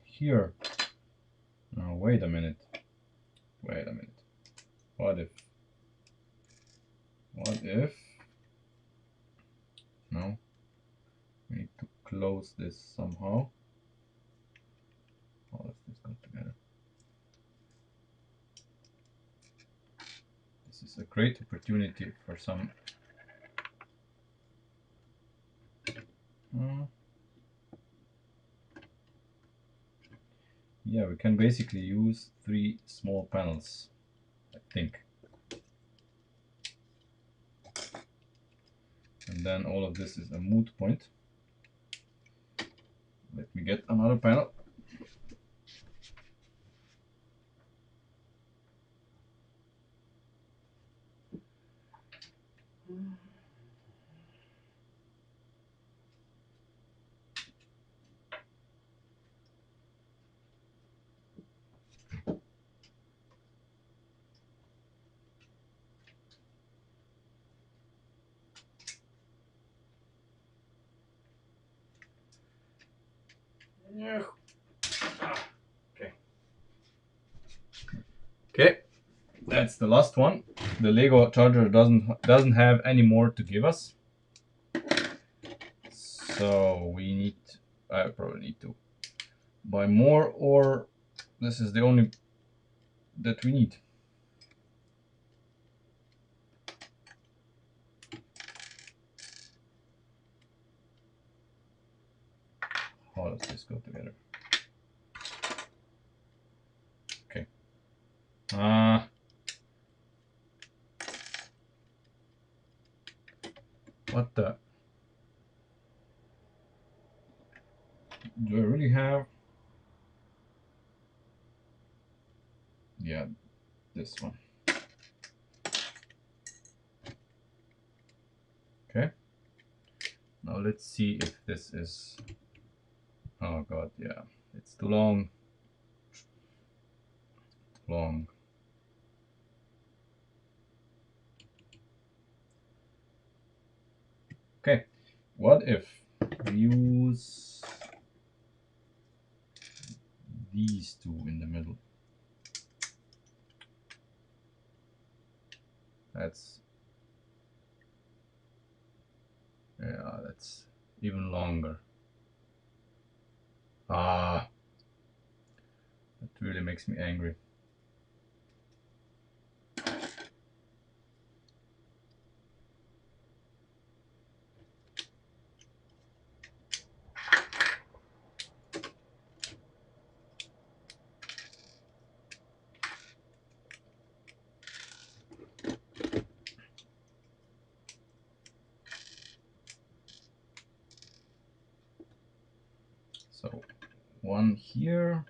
here. No, wait a minute. Wait a minute. What if? What if? No. We need to close this somehow. How does this go together? This is a great opportunity for some. Yeah, we can basically use 3 small panels, I think. And then all of this is a moot point. Let me get another panel. Okay. Okay, that's the last one. The Lego charger doesn't have any more to give us, so we need. I probably need to buy more, or this is the only that we need. How does this go together? Okay. What the? Do I really have? Yeah, this one. Okay. Now let's see if this is. Oh god, yeah, it's too long. Long. Okay. What if we use these two in the middle? That's even longer. That really makes me angry. So one here,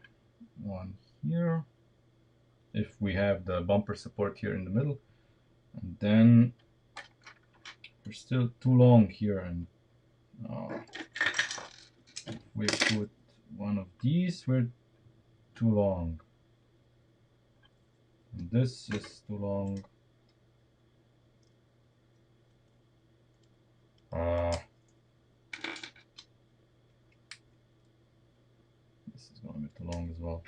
one here. If we have the bumper support here in the middle, and then we're still too long here, and if we put one of these, we're too long. And this is too long. This is going to be too long as well.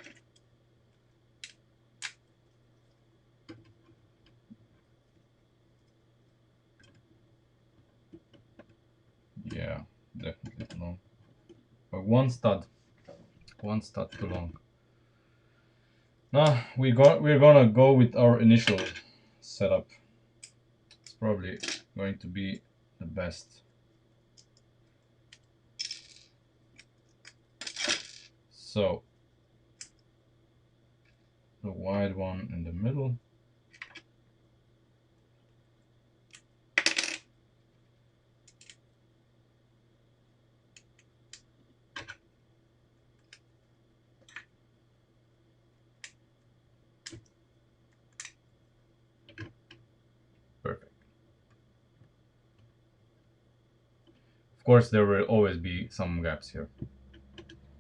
Yeah, definitely too long. But one stud too long. Now we're gonna go with our initial setup. It's probably going to be the best. So the wide one in the middle. course, there will always be some gaps here.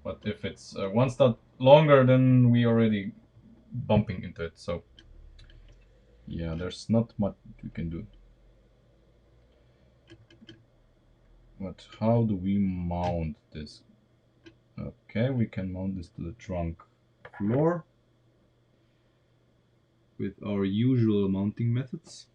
But if it's one stud longer, then we already bumping into it. So yeah, there's not much we can do. But how do we mount this? Okay, we can mount this to the trunk floor with our usual mounting methods.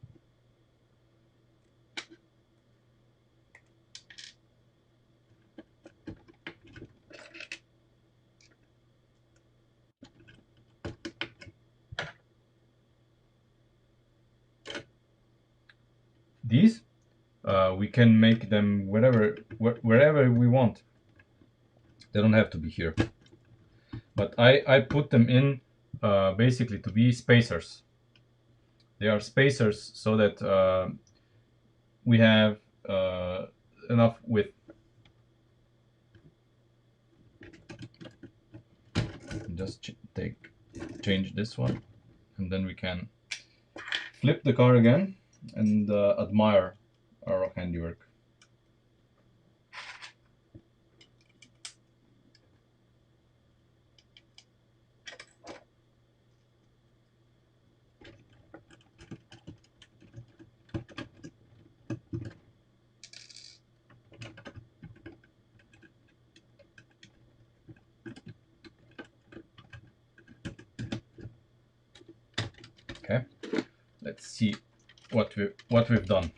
These we can make them wherever we want. They don't have to be here. But I put them in basically to be spacers. They are spacers so that we have enough width. Just change this one, and then we can flip the car again and admire our handiwork. Okay, let's see what we've done.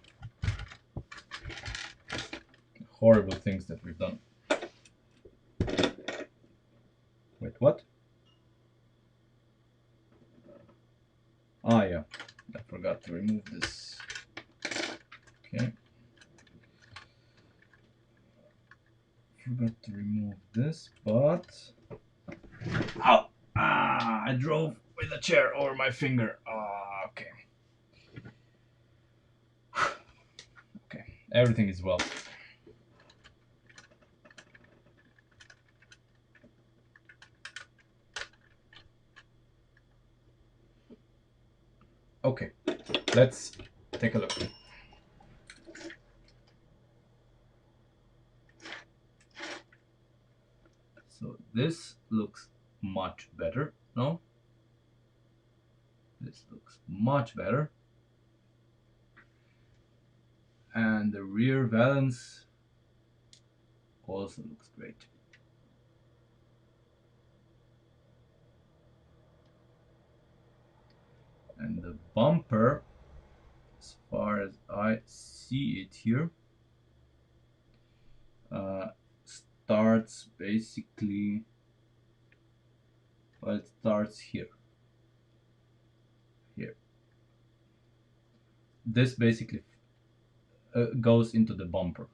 Horrible things that we've done. Wait, what? Ah, yeah, I forgot to remove this. Okay. Forgot to remove this, but... Ow! Ah, I drove with a chair over my finger. Ah, okay. Okay, everything is well. Okay, let's take a look. So this looks much better, no? This looks much better. And the rear valance also looks great. And the bumper, as far as I see it here, starts basically, well, it starts here. Here. This basically goes into the bumper,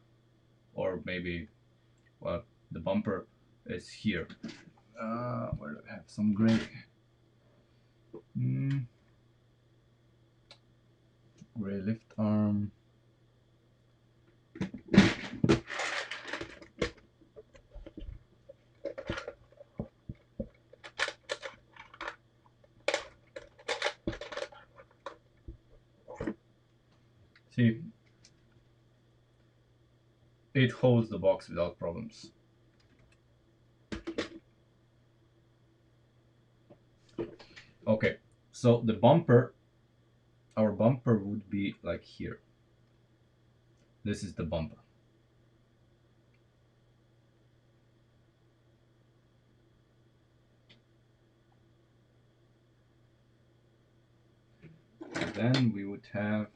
or maybe, well, the bumper is here. Where do I have some gray? Gray lift arm. See, it holds the box without problems. Okay, so the bumper, our bumper would be like here. This is the bumper. And then we would have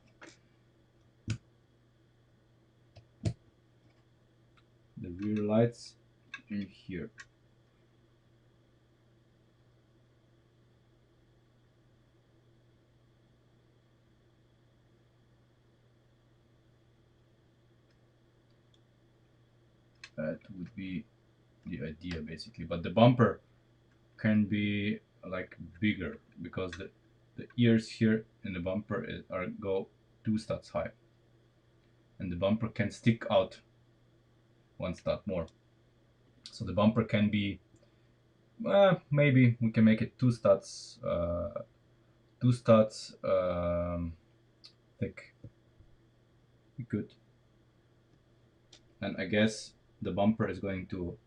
the rear lights in here. That would be the idea basically, but the bumper can be like bigger because the ears here in the bumper go 2 studs high, and the bumper can stick out 1 stud more. So the bumper can be, maybe we can make it 2 studs, 2 studs thick. We could. and I guess the bumper is going to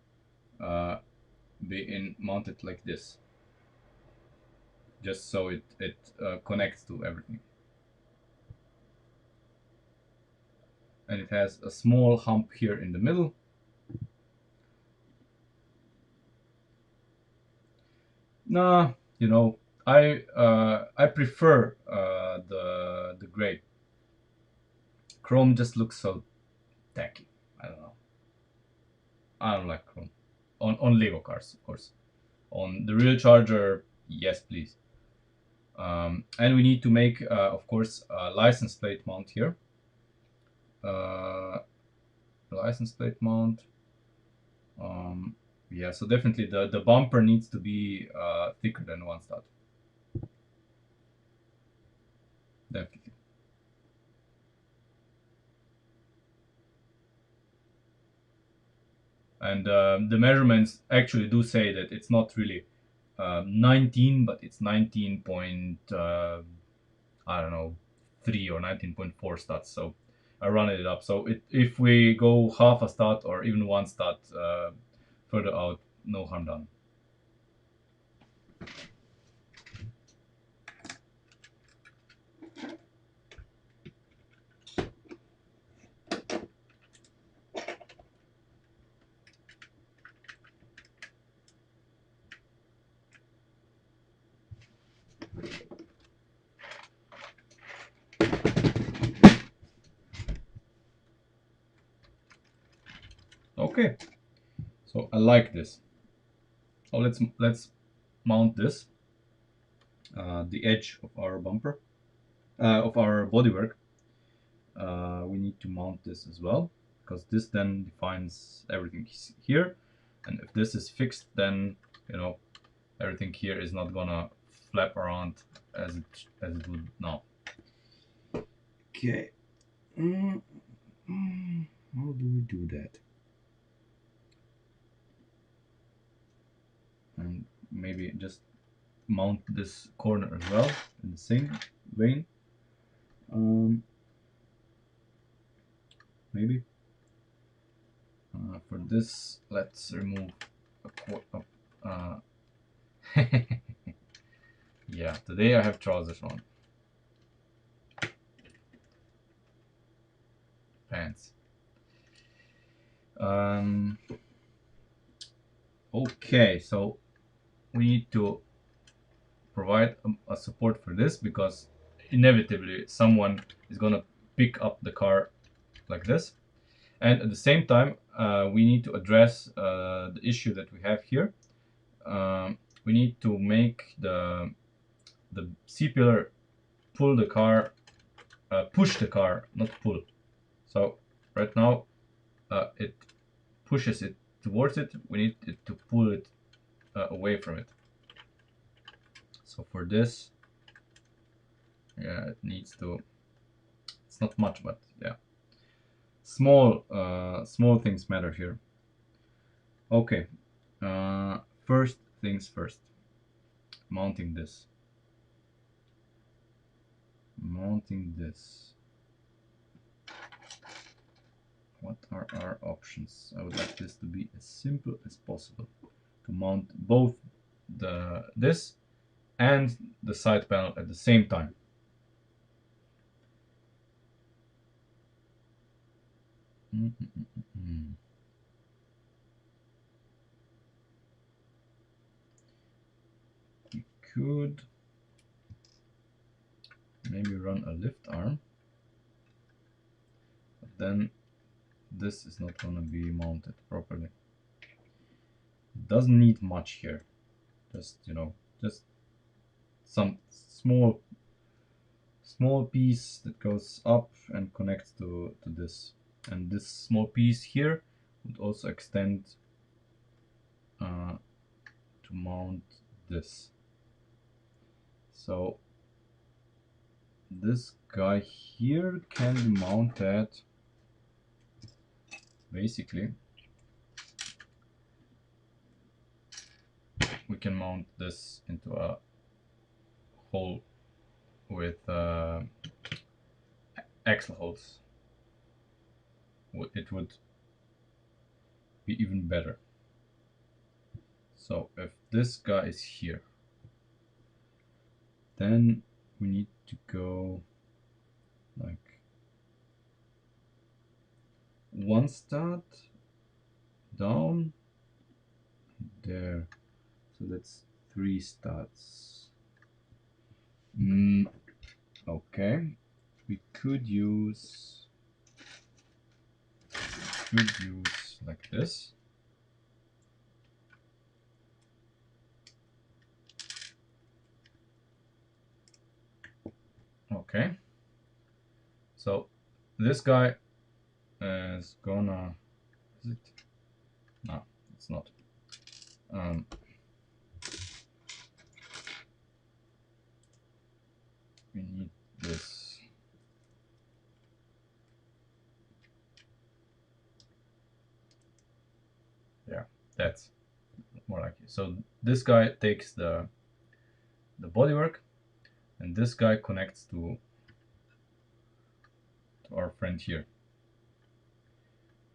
be mounted like this, just so it connects to everything. And it has a small hump here in the middle. Nah, you know, I prefer the gray. Chrome just looks so tacky. I don't know. I don't like chrome on Lego cars, of course. On the real Charger, yes, please. And we need to make, of course, a license plate mount here. License plate mount. Yeah, so definitely the bumper needs to be thicker than one stud. Definitely. And the measurements actually do say that it's not really 19, but it's 19 point, I don't know, 3 or 19.4 studs. So I rounded it up. So if we go half a stud or even one stud further out, no harm done. Okay, so I like this. So let's mount this, the edge of our bumper, of our bodywork. We need to mount this as well, because this then defines everything here. And if this is fixed, then you know everything here is not gonna flap around as it would now. Okay. How do we do that? And maybe just mount this corner as well in the same vein. Maybe. For this, let's remove a yeah, today I have trousers on. Pants. Okay, so we need to provide a support for this, because inevitably someone is gonna pick up the car like this. And at the same time, we need to address the issue that we have here. We need to make the C-pillar pull the car, push the car, not pull. So right now it pushes it towards it. We need it to pull it away from it. So for this, yeah, it needs to. It's not much, but yeah, small things matter here. Okay, first things first. Mounting this. Mounting this. What are our options? I would like this to be as simple as possible. To mount both this and the side panel at the same time. We could maybe run a lift arm, but then this is not gonna be mounted properly. It doesn't need much here. Just, you know, just some small piece that goes up and connects to this. And this small piece here would also extend to mount this. So this guy here can be mounted basically. We can mount this into a hole with axle holes. It would be even better. So if this guy is here, then we need to go like one stat down there. So that's 3 stats. Okay, we could use like this. Okay, so this guy is gonna, is it? No, it's not. We need this. Yeah, that's more like it. So this guy takes the bodywork, and this guy connects to our friend here.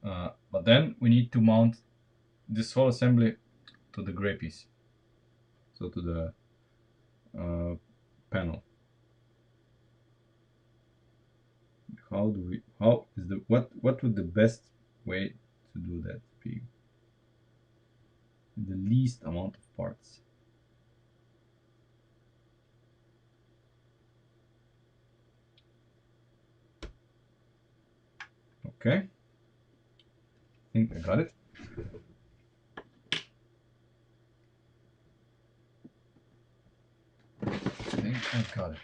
But then we need to mount this whole assembly to the gray piece, so to the panel. How is the what would the best way to do that be? The least amount of parts. Okay, I think I got it. I think I got it.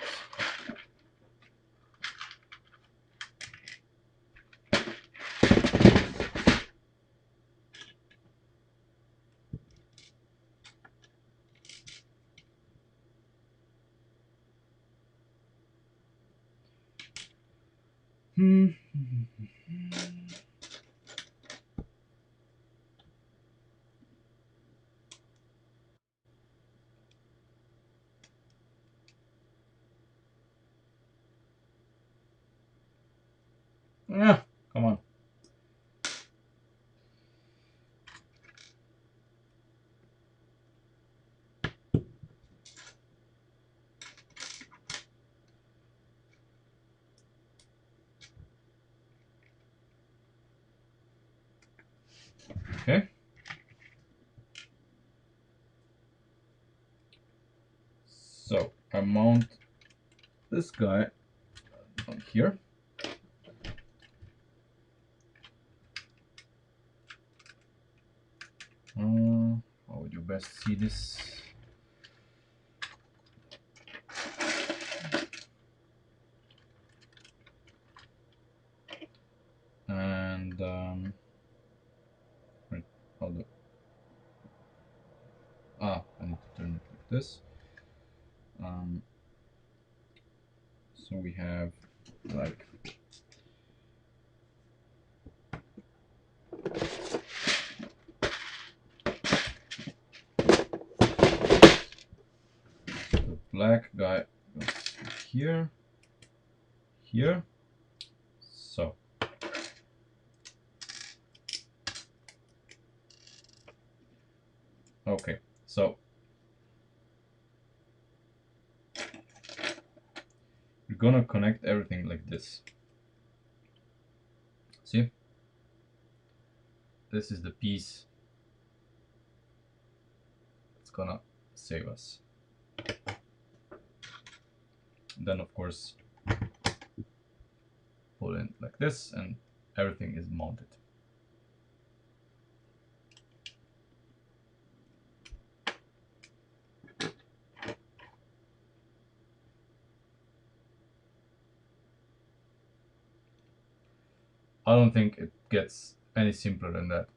Yeah, come on. Okay. So I mount this guy on here. How would you best see this? And right, how do? I need to turn it like this. So we have like the black guy goes here, here. So okay, so we're gonna connect everything like this. See? This is the piece that's gonna save us. Then of course pull in like this and everything is mounted. I don't think it gets any simpler than that.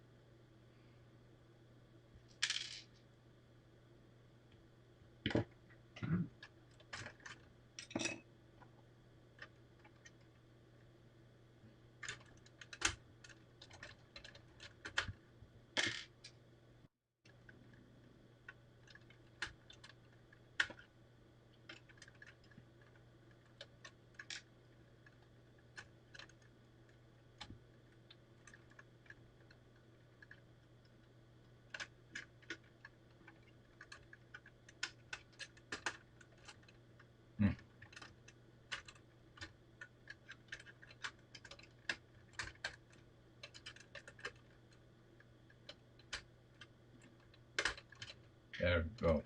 There we go.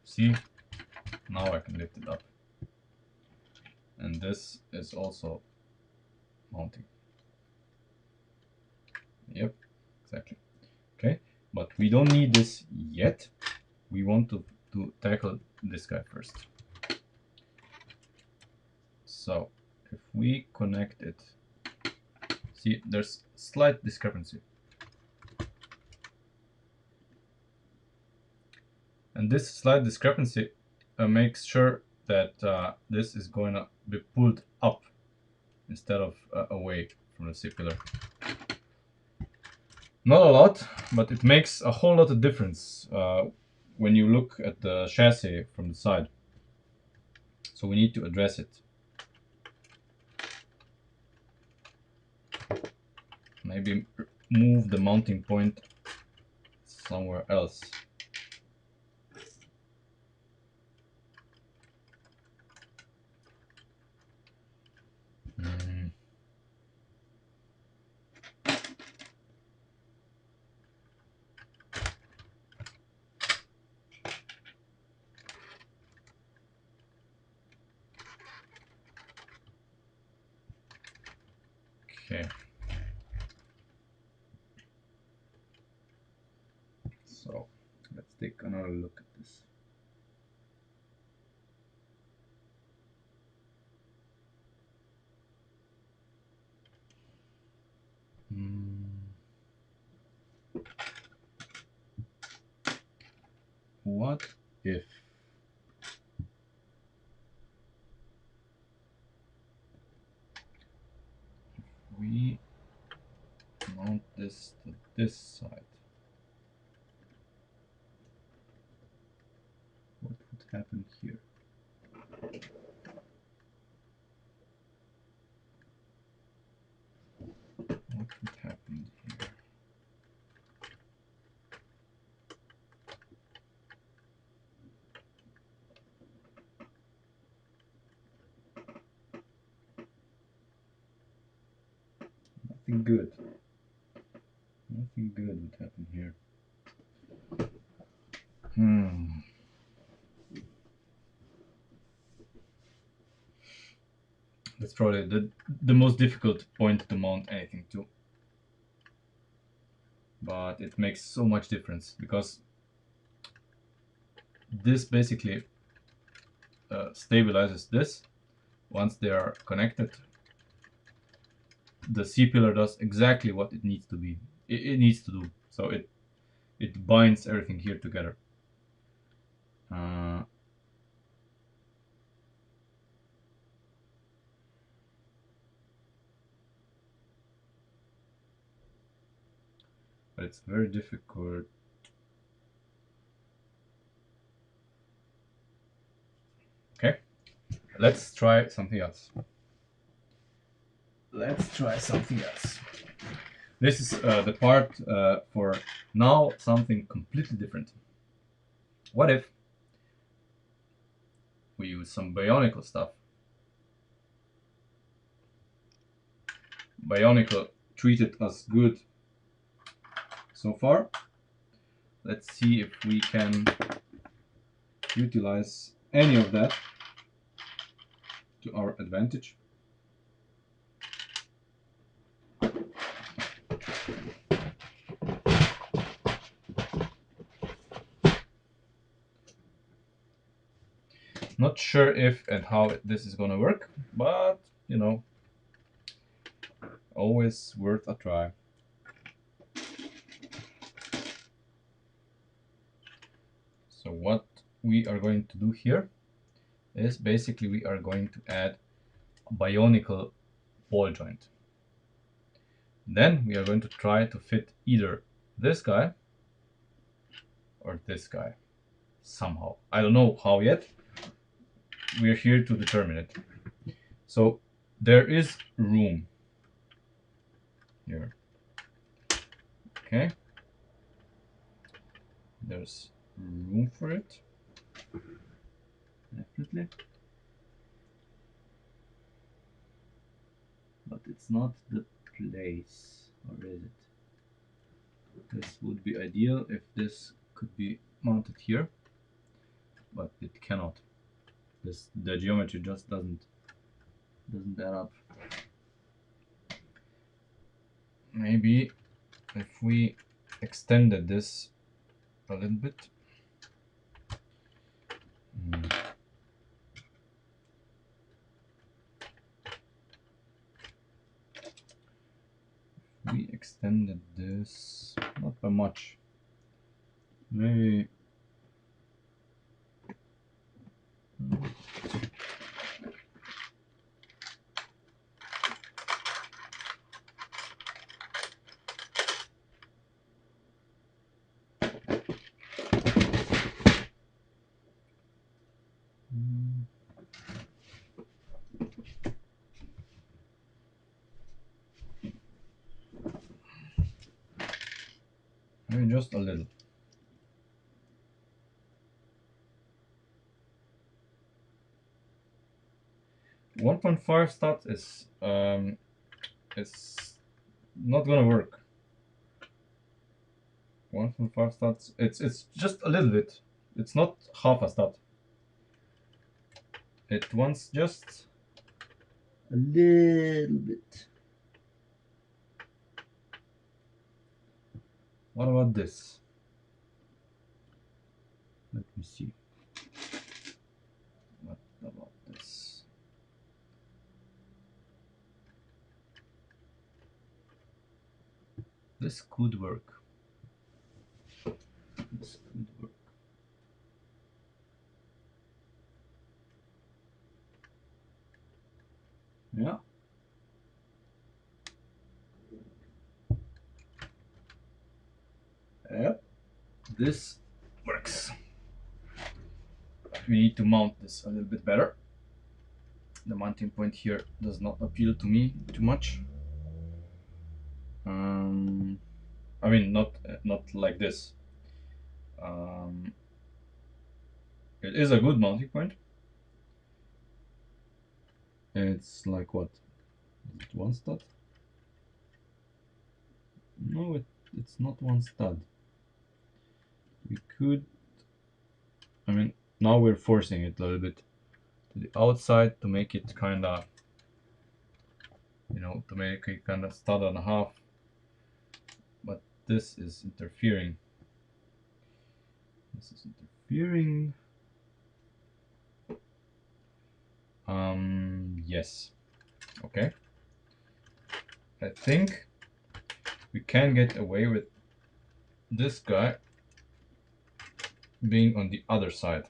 See? Now I can lift it up. And this is also mounting. Yep, exactly. Okay, but we don't need this yet. We want to tackle this guy first. So if we connect it, see, there's slight discrepancy. And this slight discrepancy makes sure that this is going to be pulled up instead of away from the C pillar. Not a lot, but it makes a whole lot of difference when you look at the chassis from the side. So we need to address it. Maybe move the mounting point somewhere else. Okay. So let's take another look at this. What if we mount this to this side? What would happen here? What would happen here? Nothing good. Nothing good would happen here. That's probably the most difficult point to mount anything to. But it makes so much difference because this basically stabilizes this. Once they are connected, the C pillar does exactly what it needs to be. It needs to do. So it binds everything here together. But it's very difficult. Okay, let's try something else. Let's try something else. This is the part for now something completely different. What if we use some Bionicle stuff? Bionicle treated us good so far. Let's see if we can utilize any of that to our advantage. Not sure if and how this is gonna work, but you know, always worth a try. So what we are going to do here is basically we are going to add a Bionicle ball joint. Then we are going to try to fit either this guy or this guy somehow. I don't know how yet. We are here to determine it. So there is room here. Okay. There's room for it. Definitely. But it's not the place, or is it? This would be ideal if this could be mount it here, but it cannot. The geometry just doesn't add up. Maybe if we extended this a little bit. We extended this not by much. Maybe just a little. .5 stat is it's not gonna work. 1.5 stats. It's just a little bit. It's not half a stat. It wants just a little bit. What about this? Let me see. What about this? This could work. This could work. Yeah. Yep. This works. We need to mount this a little bit better. The mounting point here does not appeal to me too much. I mean, not like this. It is a good mounting point. It's like what? Is it one stud? No, it's not one stud. We could. I mean, now we're forcing it a little bit to the outside to make it kind of, to make it kind of stud and a half. But this is interfering. This is interfering. Yes. Okay. I think we can get away with this guy being on the other side.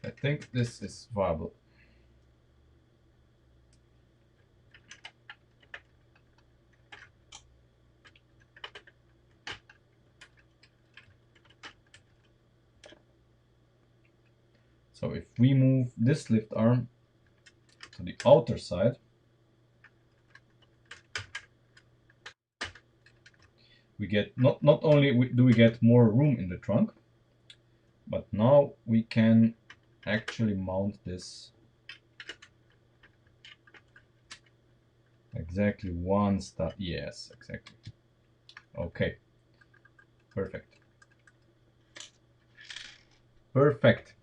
I think this is viable. So if we move this lift arm to the outer side, we get not only do we get more room in the trunk, but now we can actually mount this exactly one stud. Yes, exactly. Okay. Perfect. Perfect.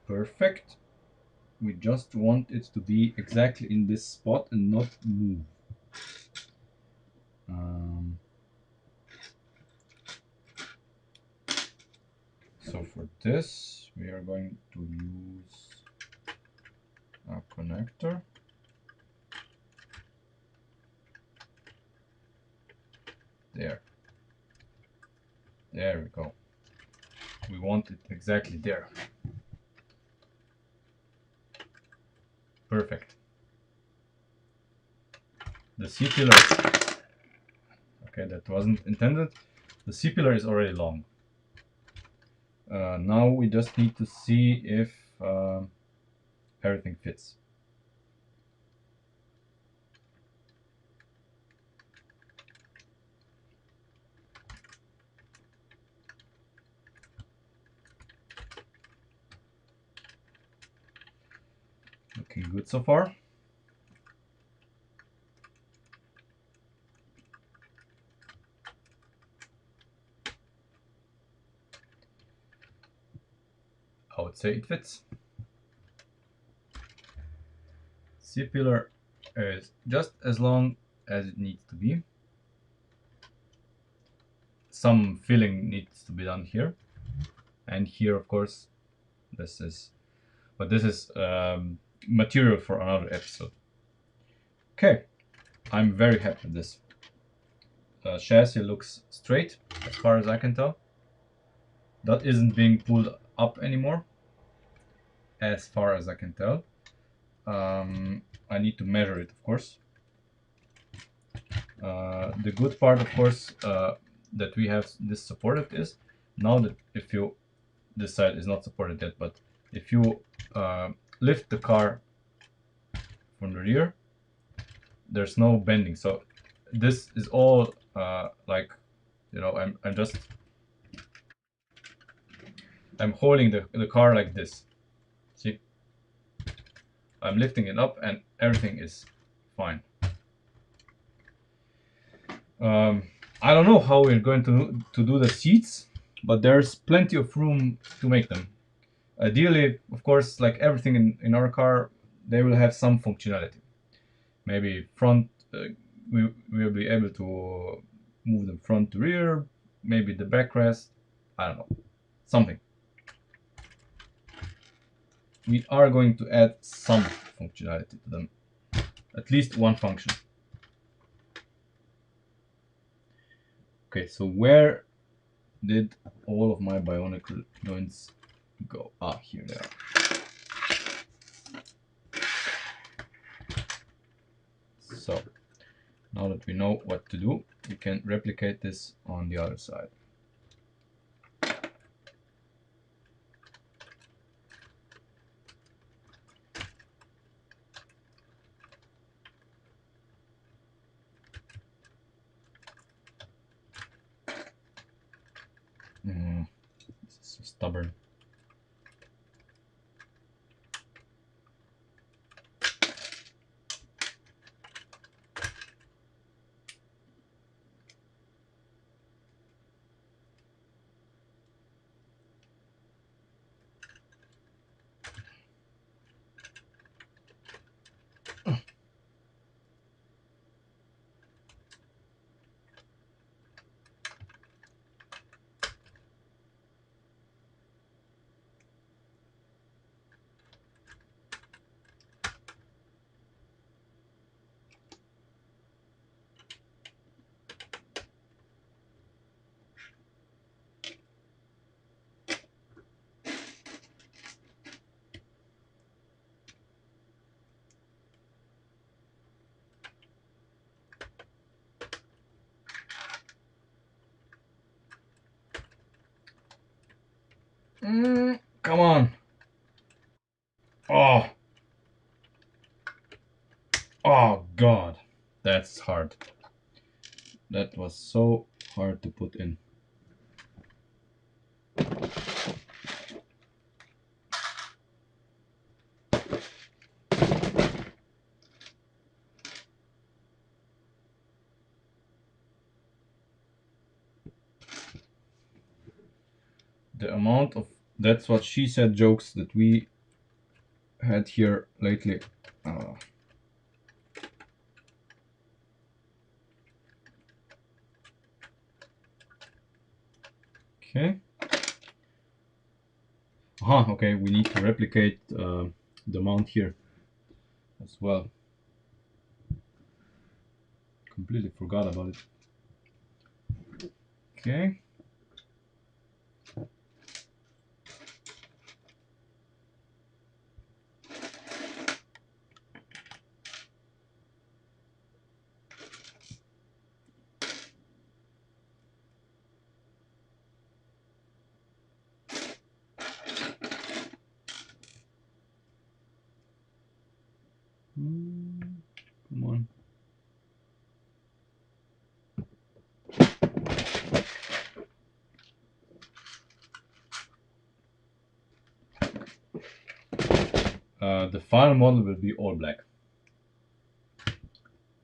Perfect. We just want it to be exactly in this spot and not move. So for this, we are going to use a connector. There. There we go. We want it exactly there. Perfect. The C-pillar, okay, that wasn't intended. The C-pillar is already long. Now we just need to see if everything fits. Looking good so far. would say it fits. C-pillar is just as long as it needs to be. Some filling needs to be done here and here, of course. This is material for another episode. Okay, I'm very happy with this. Chassis looks straight as far as I can tell. That isn't being pulled up anymore as far as I can tell. I need to measure it, of course. The good part, of course, that we have this supported is now that if you, this side is not supported yet, but if you lift the car from the rear, there's no bending. So this is all like, you know, I'm holding the car like this. See, I'm lifting it up and everything is fine. I don't know how we're going to do the seats, but there's plenty of room to make them. Ideally, of course, like everything in our car, they will have some functionality. Maybe front, we will be able to move them front to rear, maybe the backrest, I don't know, something. We are going to add some functionality to them, at least one function. Okay, so where did all of my bionicle joints go? Ah, here they are. So now that we know what to do, we can replicate this on the other side. This is so stubborn. Come on. Oh. Oh God. That's hard. That was so hard to put in. The amount of that's what she said jokes that we had here lately. Okay. Okay, we need to replicate the mount here as well. Completely forgot about it. Okay. Come on. The final model will be all black.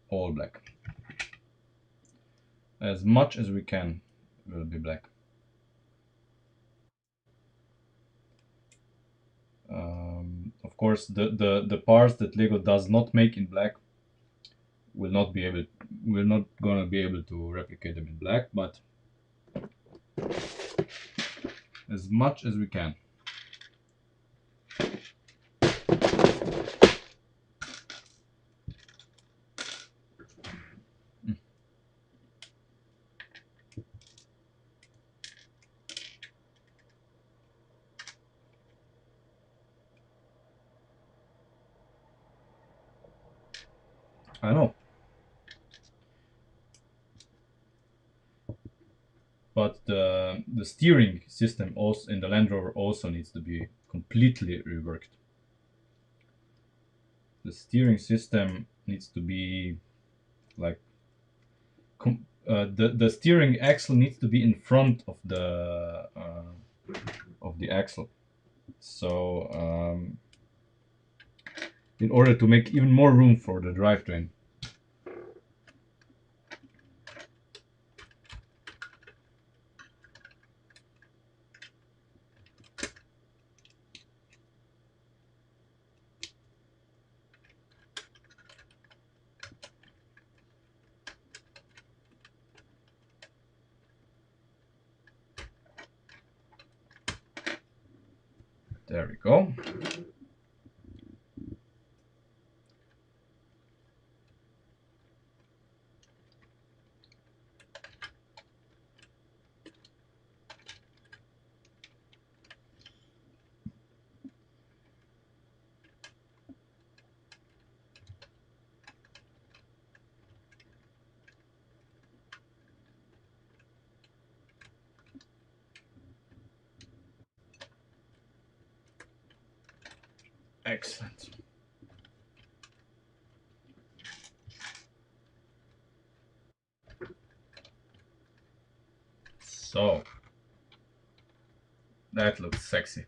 All black. As much as we can will be black. course, the parts that Lego does not make in black we're not gonna be able to replicate them in black, but as much as we can. I know. But the steering system also in the Land Rover also needs to be completely reworked. The steering system needs to be like the steering axle needs to be in front of the axle. So in order to make even more room for the drivetrain. There we go. Excellent. So that looks sexy.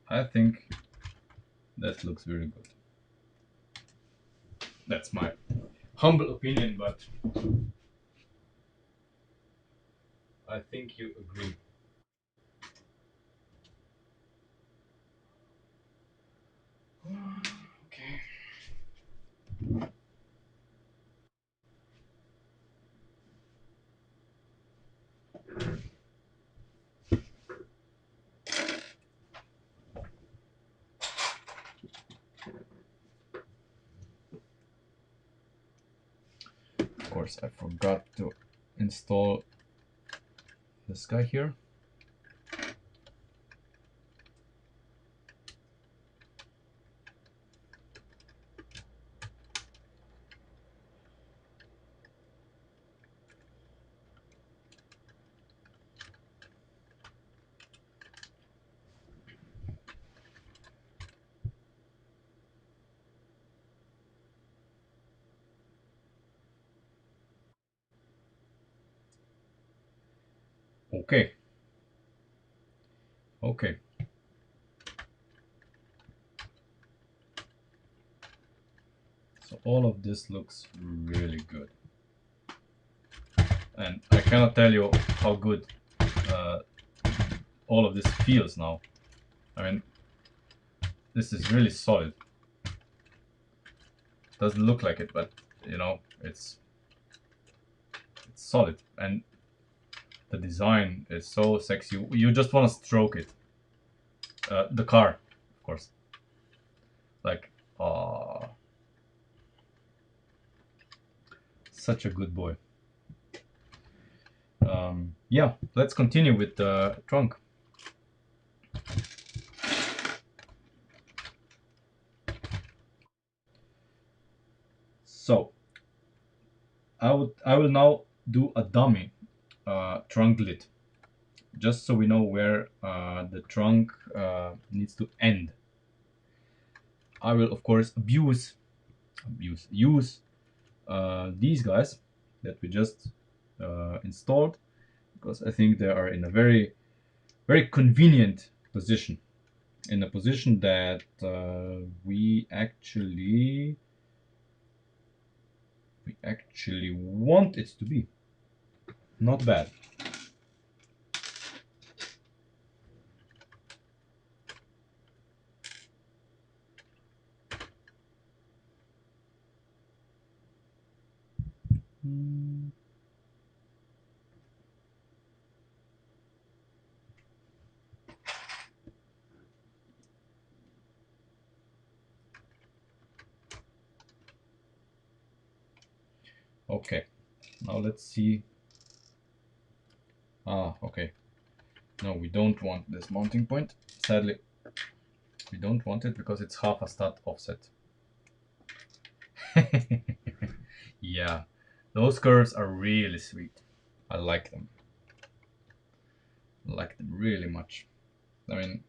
I think that looks very good. That's my humble opinion, but I think you agree. Okay. Of course, I forgot to install this guy here. Okay. Okay. So all of this looks really good. And I cannot tell you how good all of this feels now. I mean, this is really solid. Doesn't look like it, but you know, it's solid, and the design is so sexy. You just want to stroke it. The car, of course. Like, such a good boy. Yeah, let's continue with the trunk. So, I will now do a dummy trunk lid, just so we know where the trunk needs to end. I will of course use these guys that we just installed, because I think they are in a very convenient position, in a position that we actually want it to be. Not bad. Okay, now let's see. Okay. No, we don't want this mounting point. Sadly, we don't want it because it's half a stud offset. Yeah, those curves are really sweet. I like them. I like them really much. I mean,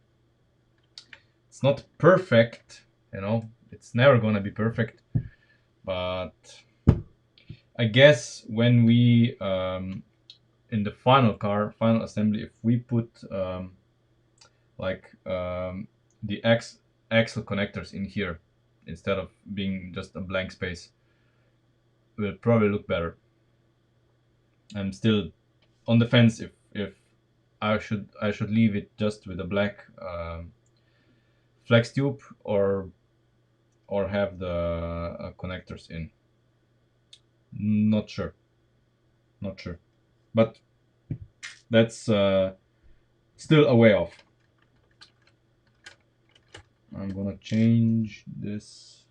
it's not perfect, you know, it's never gonna be perfect, but I guess when we, in the final car, final assembly, if we put like the axle connectors in here instead of being just a blank space, it will probably look better. I'm still on the fence if I should leave it just with a black flex tube or have the connectors in. Not sure, not sure, but that's still a way off. I'm gonna change this.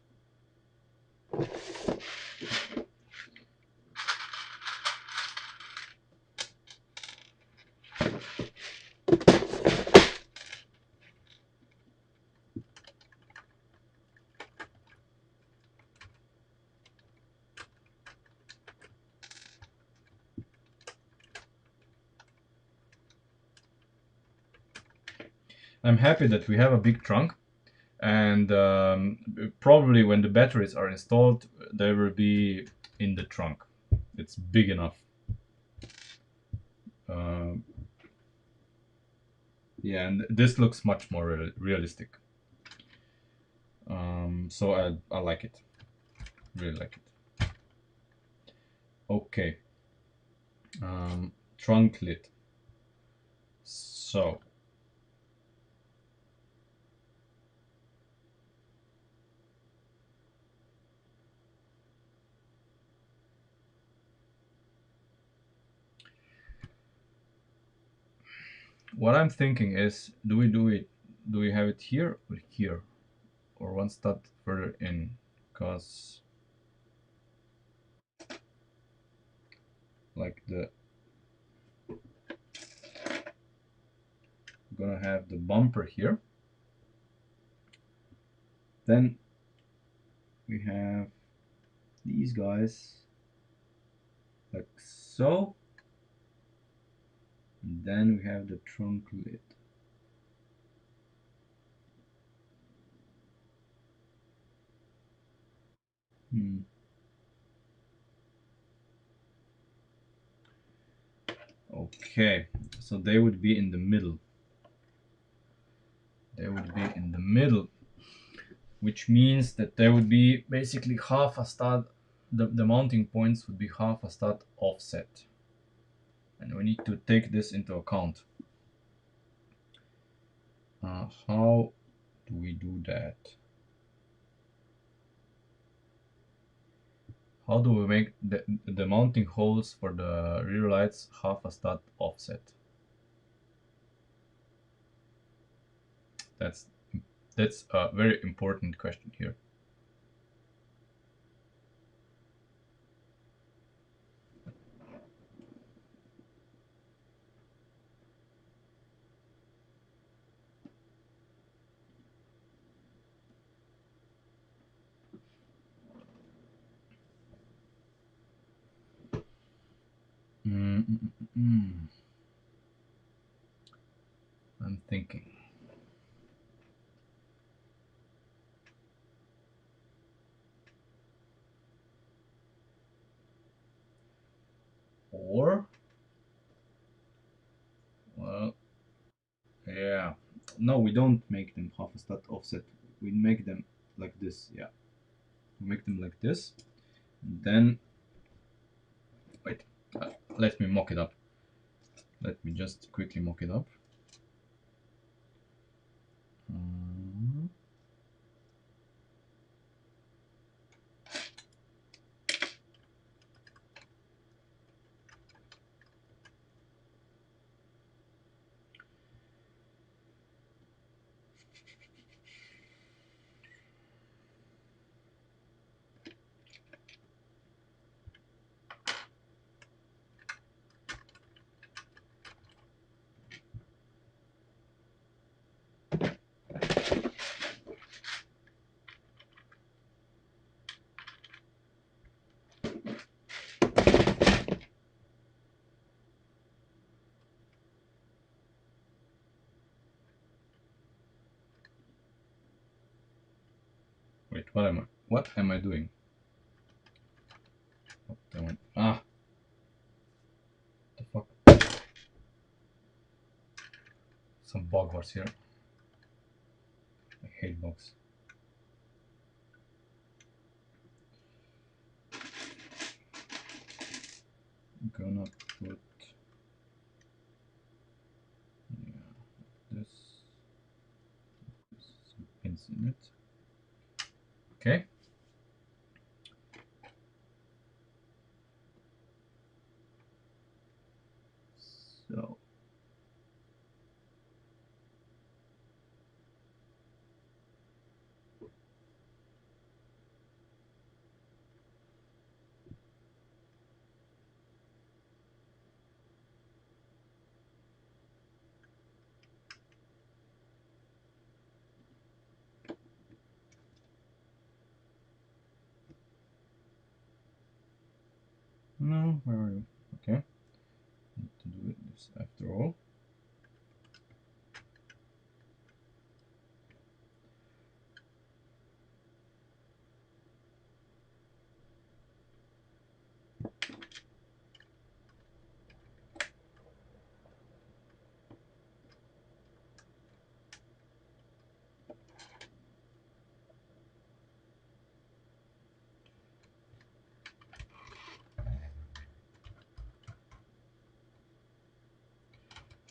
I'm happy that we have a big trunk, and probably when the batteries are installed, they will be in the trunk. It's big enough. Uh, yeah, and this looks much more realistic. So I like it, really like it. Okay, trunk lid. So what I'm thinking is, do we have it here or here, or one stud further in? Because like the gonna have the bumper here, then we have these guys like so, and then we have the trunk lid. Hmm. Okay, so they would be in the middle. They would be in the middle, which means that there would be basically half a stud. The mounting points would be half a stud offset, and we need to take this into account. How do we do that? How do we make the mounting holes for the rear lights half a stud offset? That's that's a very important question here. Mm, mm, mm, mm. I'm thinking. Or, well, yeah. No, we don't make them half a stud offset. We make them like this, yeah. We make them like this. And then, wait, Let me mock it up. Let me just quickly mock it up. Wait, what am I doing? Ah, the fuck. Some bug was here. I hate bugs. I'm gonna put this some pins in it. Okay. So no, where are you? Okay. Need to do it this after all.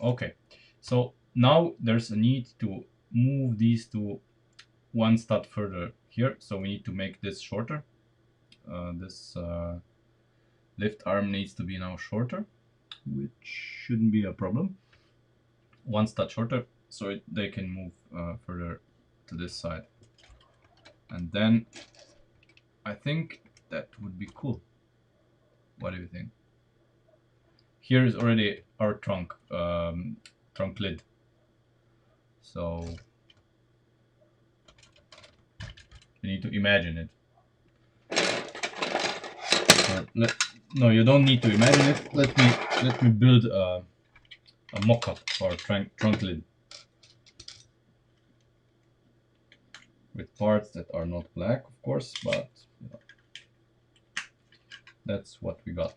Okay, so now there's a need to move these to one stud further here. So we need to make this shorter. This lift arm needs to be now shorter, which shouldn't be a problem. One stud shorter, so they can move further to this side. And then I think that would be cool. What do you think? Here is already our trunk lid. So you need to imagine it. No, you don't need to imagine it. Let me build a mock-up for trunk lid with parts that are not black, of course, but you know, that's what we got.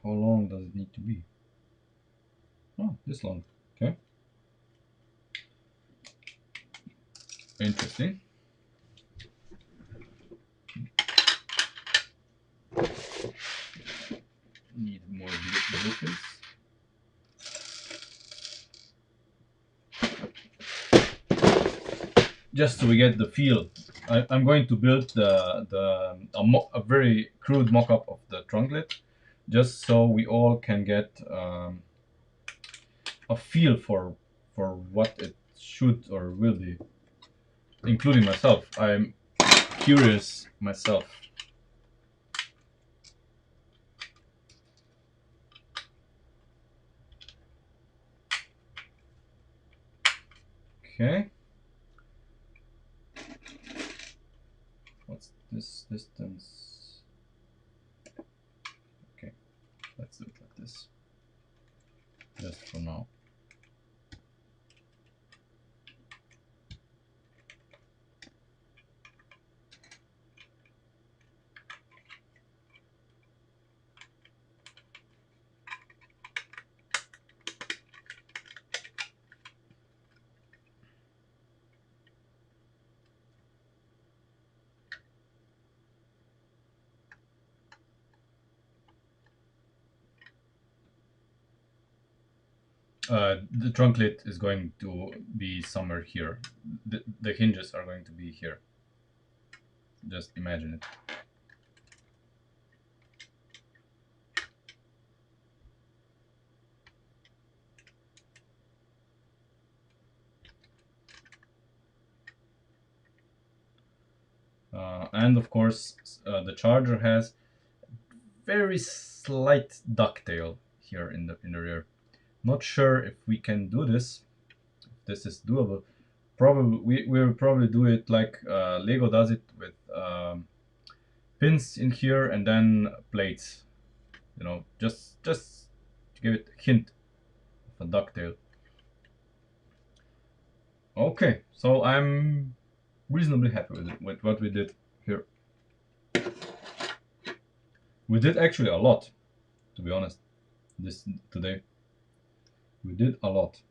How long does it need to be? Oh, this long. Okay. Interesting. Need more blueprints. Just so we get the feel, I'm going to build a very crude mock-up of the trunk lid, just so we all can get a feel for what it should or will be, including myself. I'm curious myself. Okay. What's this distance? Okay, let's do it like this. Just for now. The trunk lid is going to be somewhere here. The hinges are going to be here. Just imagine it. And of course, the charger has very slight ducktail here in the rear. Not sure if we can do this. If this is doable. Probably we will probably do it like Lego does it with pins in here and then plates. You know, just to give it a hint of a ducktail. Okay, so I'm reasonably happy with it, with what we did here. We did actually a lot, to be honest. This today, we did a lot.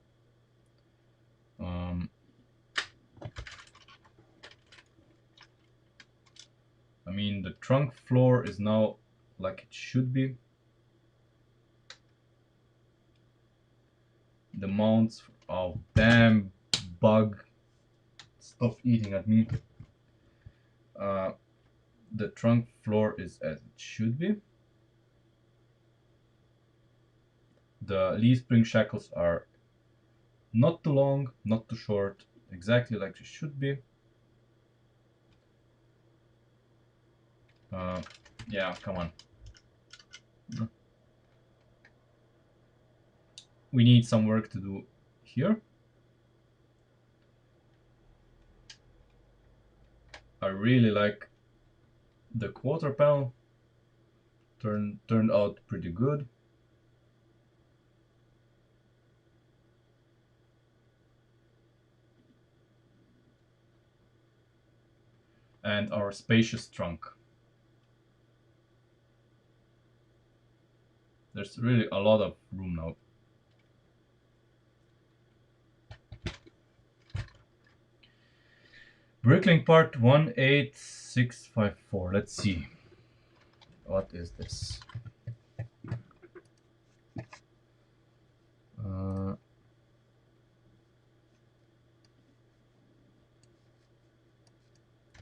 I mean, the trunk floor is now like it should be. The mounts, oh damn bug, stop eating at me. The trunk floor is as it should be. The leaf spring shackles are not too long, not too short, exactly like they should be. Yeah, come on. We need some work to do here. I really like the quarter panel. Turned out pretty good. And our spacious trunk. There's really a lot of room now. Bricklink part 18654. Let's see. What is this?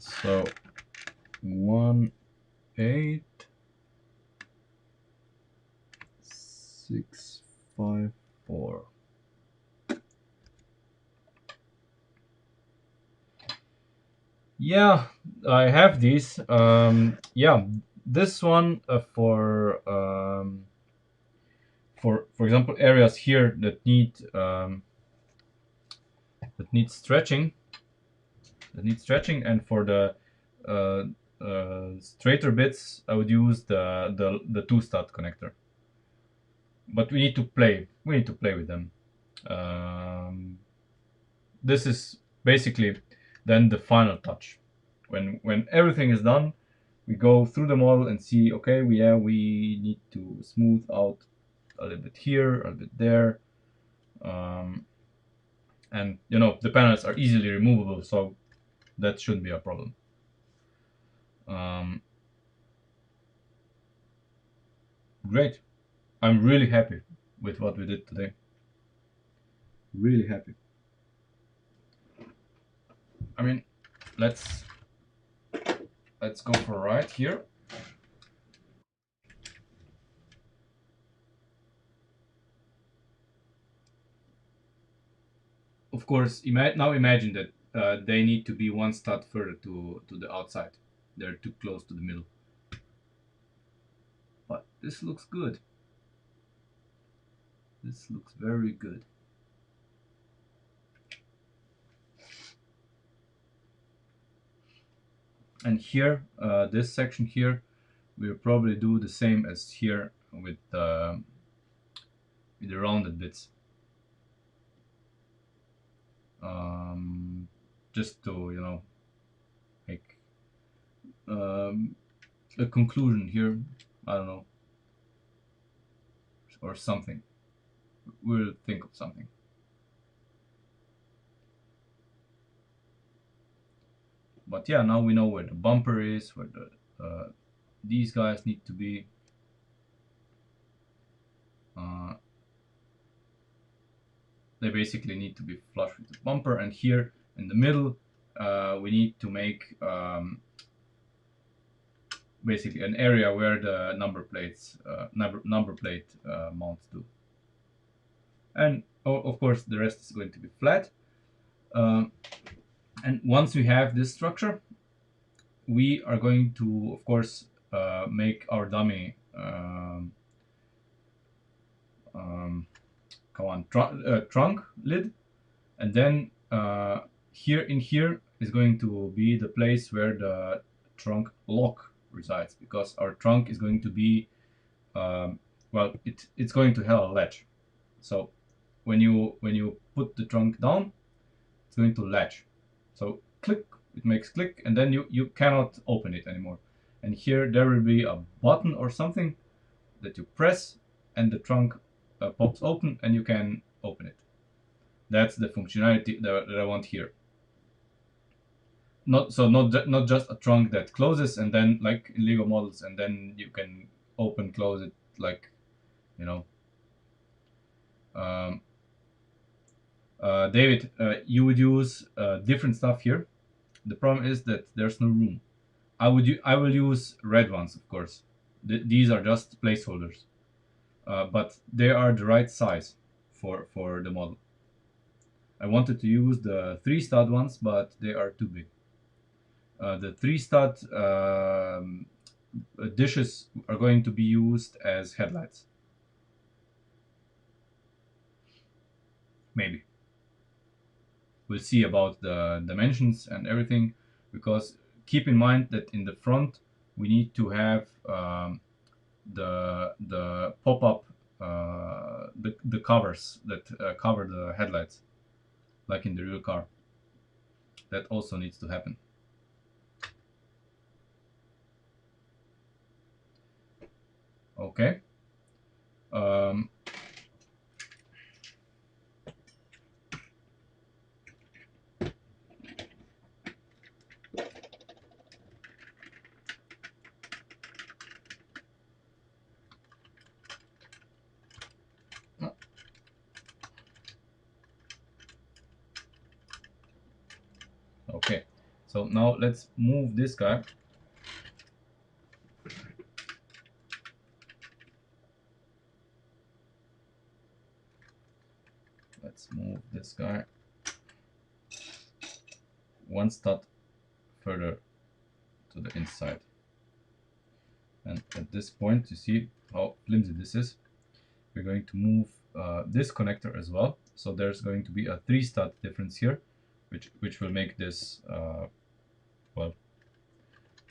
So 18654. Yeah, I have these. Yeah, this one for example areas here that need stretching, and for the uh, straighter bits, I would use the two stud connector. But we need to play. We need to play with them. This is basically then the final touch. When everything is done, we go through the model and see. Okay, we need to smooth out a little bit here, a little bit there. And you know the panels are easily removable, so that shouldn't be a problem. Great. I'm really happy with what we did today. Really happy. I mean, let's go for a ride here. Of course, now imagine that they need to be one stud further to the outside. They're too close to the middle. But this looks good. This looks very good. And here, this section here, we'll probably do the same as here with the rounded bits. Just to, you know, make a conclusion here. I don't know. Or something. We'll think of something. But yeah, now we know where the bumper is, where these guys need to be. they basically need to be flush with the bumper. And here in the middle, we need to make basically an area where the number plates, number plate mounts do. And of course, the rest is going to be flat. And once we have this structure, we are going to, of course, make our dummy trunk lid, and then here is going to be the place where the trunk lock resides, because our trunk is going to be well, it's going to have a latch. So when you put the trunk down, it's going to latch. So click, it makes click, and then you cannot open it anymore. And here there will be a button or something that you press, and the trunk pops open, and you can open it. That's the functionality that I want here. Not just a trunk that closes and then, like in Lego models, and then you can open close it, like, you know. David, you would use different stuff here. The problem is that there's no room. I will use red ones, of course. These are just placeholders, but they are the right size for the model. I wanted to use the 3-stud ones, but they are too big. The 3-stud dishes are going to be used as headlights. Maybe. We'll see about the dimensions and everything, because keep in mind that in the front we need to have the pop-up, the covers that cover the headlights, like in the real car. That also needs to happen. Okay. Okay, so now let's move this guy. Let's move this guy 1 stud further to the inside. And at this point, you see how flimsy this is. We're going to move this connector as well. So there's going to be a 3-stud difference here, which will make this well,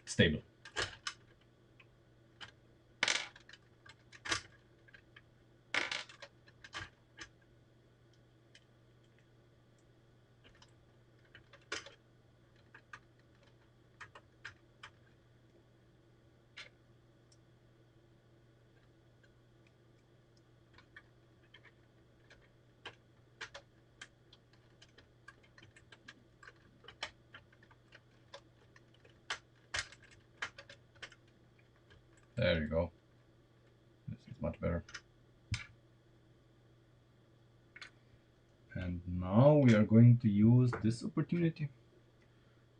stable. There you go. This is much better. And now we are going to use this opportunity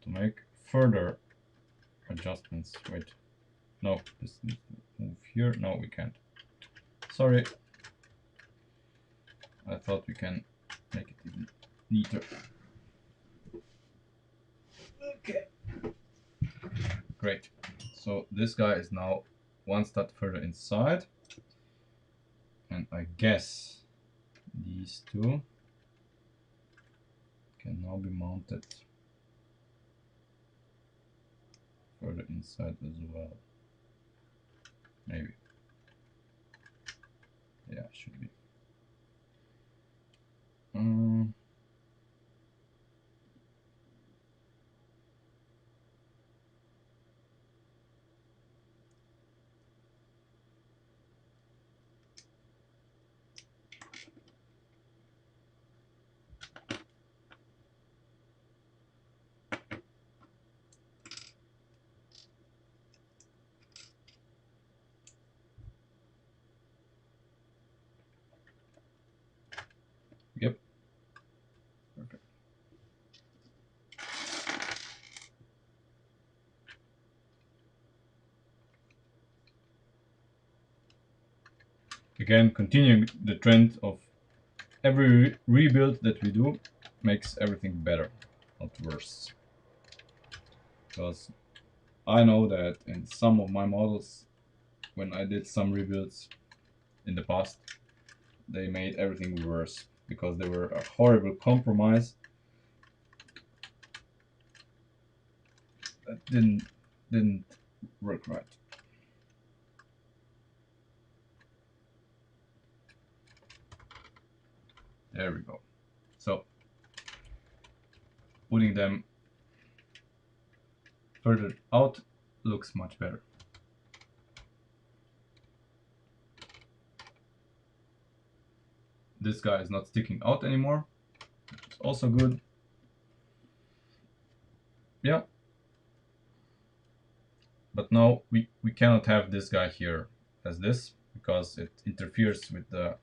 to make further adjustments. Wait, no, this needs to move here. No, we can't. Sorry. I thought we can make it even neater. Okay. Great. So this guy is now 1 stud further inside. And I guess these two can now be mounted further inside as well. Maybe. Yeah, should be. again, continuing the trend of every rebuild that we do makes everything better, not worse. Because I know that in some of my models, when I did some rebuilds in the past, they made everything worse because they were a horrible compromise that didn't work right. There we go. So putting them further out looks much better. This guy is not sticking out anymore. It's also good. Yeah. But now we cannot have this guy here as this because it interferes with the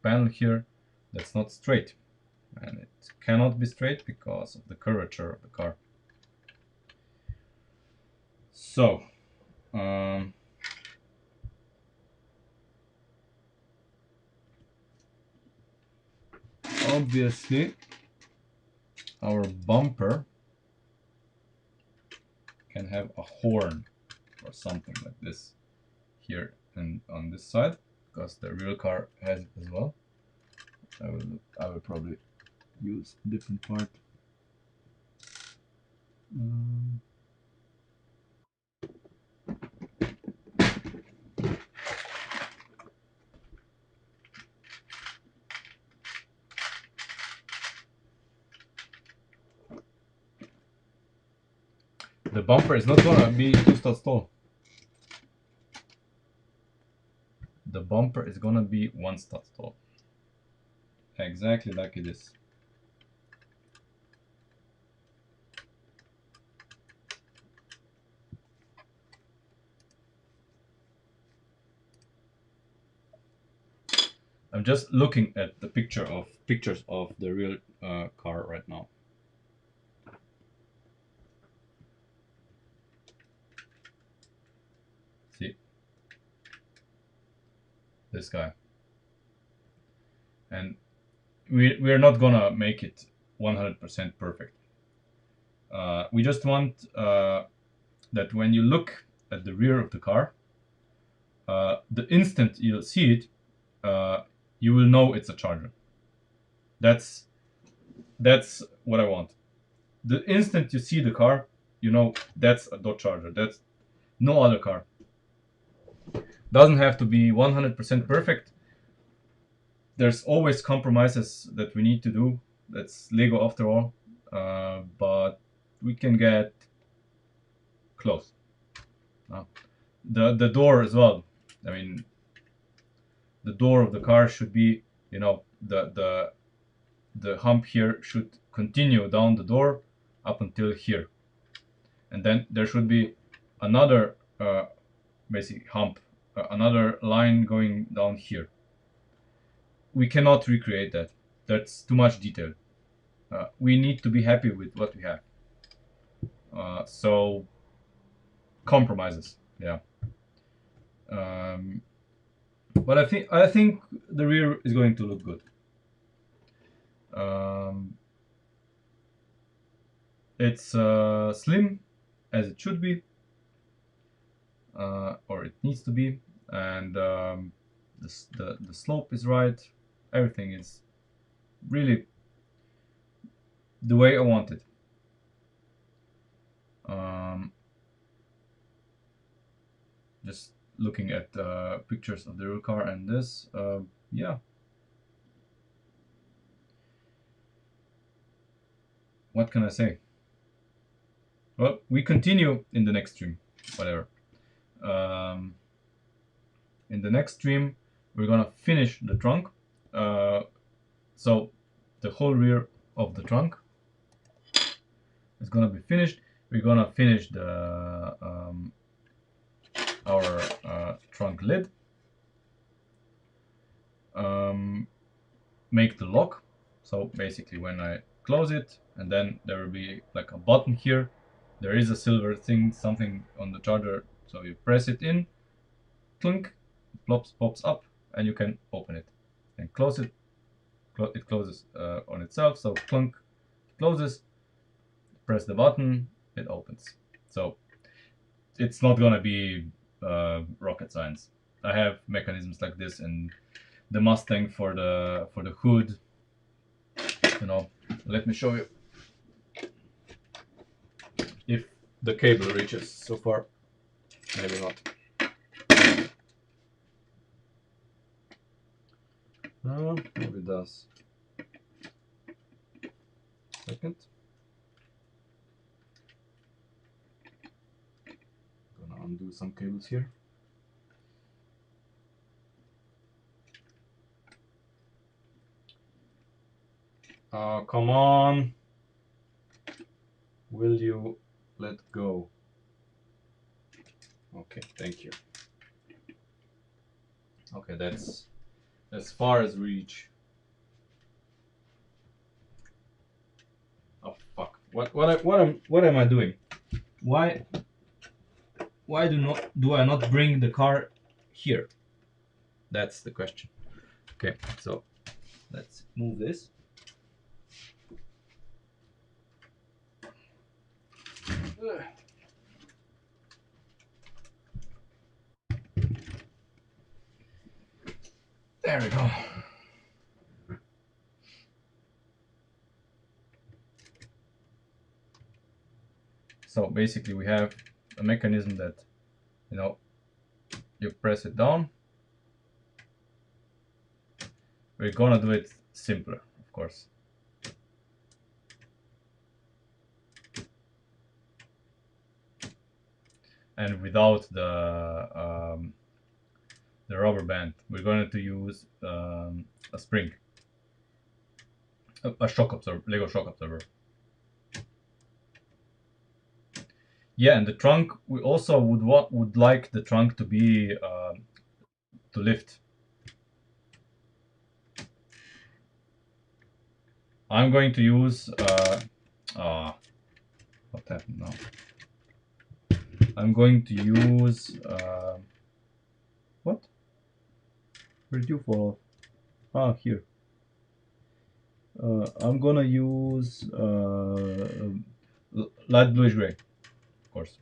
panel here that's not straight, and it cannot be straight because of the curvature of the car. So obviously our bumper can have a horn or something like this here and on this side, because the real car has it as well. I will probably use a different part. The bumper is not gonna be 2 studs tall. The bumper is gonna be 1 stud tall. Exactly like it is. I'm just looking at the pictures of the real car right now. See, this guy, and we're not gonna make it 100% perfect. We just want that when you look at the rear of the car, the instant you'll see it, you will know it's a Charger. That's what I want. The instant you see the car, you know that's a Dodge Charger. That's no other car. Doesn't have to be 100% perfect. There's always compromises that we need to do. That's Lego after all. But we can get close. The door as well. I mean, the door of the car should be, you know, the hump here should continue down the door up until here, and then there should be another basic hump, another line going down here. We cannot recreate that. That's too much detail. We need to be happy with what we have. So compromises, yeah. But I think the rear is going to look good. It's slim as it should be, or it needs to be, and the slope is right. Everything is really the way I want it. Just looking at pictures of the real car and this, yeah. What can I say? Well, we continue in the next stream, whatever. In the next stream, we're gonna finish the trunk. So the whole rear of the trunk is gonna be finished. We're gonna finish the our trunk lid, make the lock. So basically when I close it, and then there will be like a button here. There is a silver thing, something on the Charger So you press it in, clunk, pops up, and you can open it and close it. It closes on itself. So clunk, closes. Press the button, it opens. So it's not gonna be rocket science. I have mechanisms like this in the Mustang for the hood. You know, let me show you if the cable reaches so far. Maybe not. Maybe it does. Second. Gonna undo some cables here. Come on. Will you let go? Okay, thank you. Okay, that's as far as reach. Oh fuck! What am I doing? Why do I not bring the car here? That's the question. Okay, so let's move this. There we go. So basically we have a mechanism that, you know, you press it down. We're gonna do it simpler, of course. And without the rubber band, we're going to use a spring, a shock absorber, Lego shock absorber. Yeah, and the trunk, we also would like the trunk to be to lift. I'm going to use what happened now? I'm going to use what? Where did you fall? Ah, here. I'm gonna use light bluish gray, of course.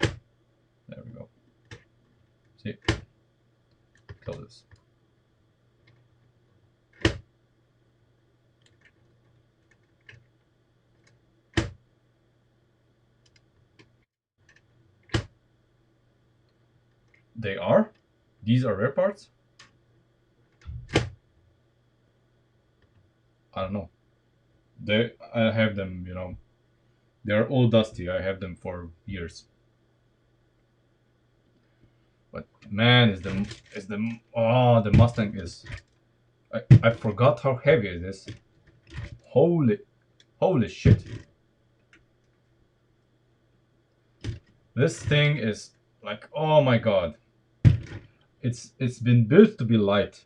There we go. See, close this. They are? These are rare parts? I don't know. I have them, you know. They're all dusty. I have them for years. But man, is the Mustang is. I forgot how heavy it is. Holy shit. This thing is like, oh my god. It's been built to be light.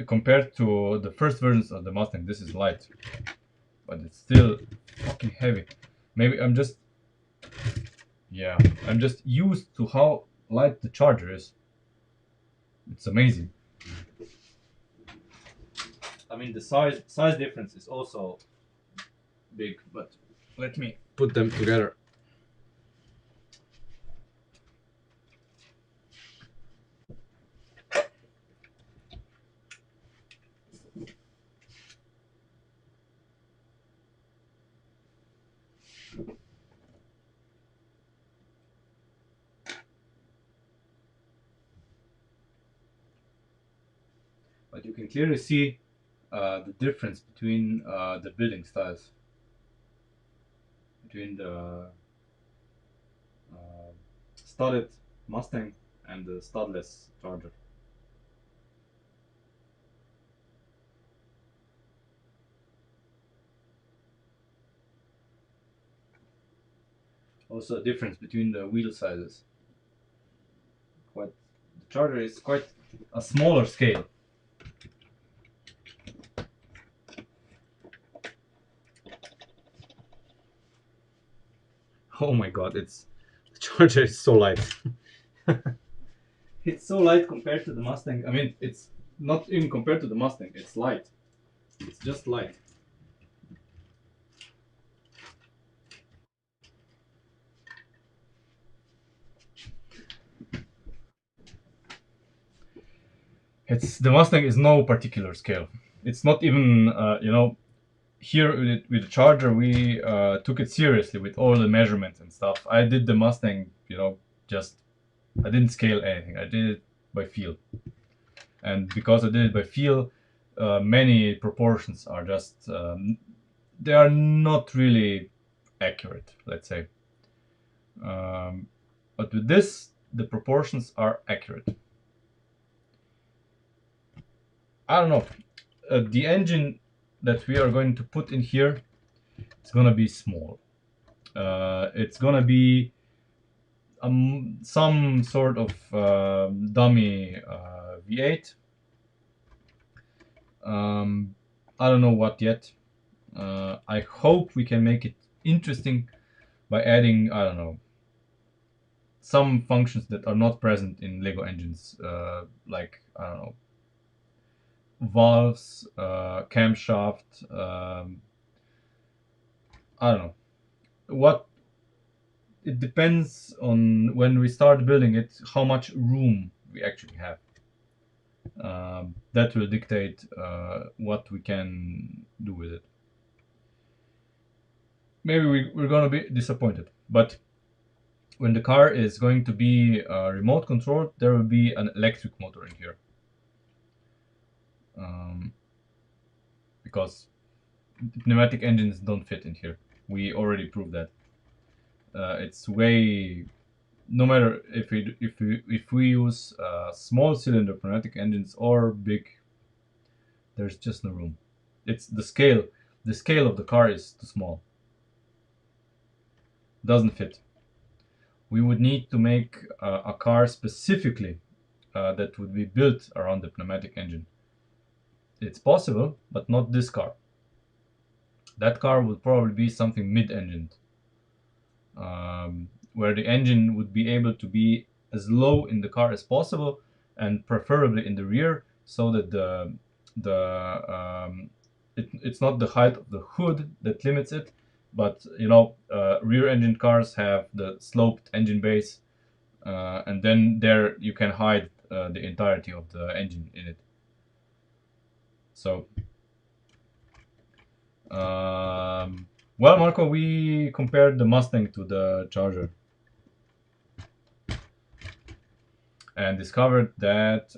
Compared to the first versions of the Mustang, this is light, but it's still fucking heavy. Maybe I'm just used to how light the Charger is. It's amazing. I mean, the size difference is also big, but let me put them together. But you can clearly see the difference between the building styles, between the studded Mustang and the studless Charger. Also, a difference between the wheel sizes. The Charger is quite a smaller scale. Oh my god, it's the Charger is so light. It's so light compared to the Mustang. I mean, it's not even compared to the Mustang. It's light. It's just light. It's the Mustang is no particular scale. It's not even here with the Charger we took it seriously with all the measurements and stuff. I did the Mustang, just I didn't scale anything. I did it by feel, and because I did it by feel, many proportions are just they are not really accurate. Let's say, but with this, the proportions are accurate. I don't know. The engine that we are going to put in here is gonna be small. It's gonna be some sort of dummy V8. I don't know what yet. I hope we can make it interesting by adding, I don't know, some functions that are not present in Lego engines, like, I don't know, valves, camshaft, I don't know. What it depends on when we start building it, how much room we actually have. That will dictate what we can do with it. Maybe we're gonna be disappointed, but when the car is going to be remote controlled, there will be an electric motor in here. Because pneumatic engines don't fit in here. We already proved that. It's way, no matter if we use small cylinder pneumatic engines or big, there's just no room. It's the scale. The scale of the car is too small. Doesn't fit. We would need to make a car specifically that would be built around the pneumatic engine. It's possible, but not this car. That car would probably be something mid-engined, where the engine would be able to be as low in the car as possible, and preferably in the rear, so that it's not the height of the hood that limits it, but rear engine cars have the sloped engine base, and then there you can hide the entirety of the engine in it. So well, Marco, we compared the Mustang to the Charger and discovered that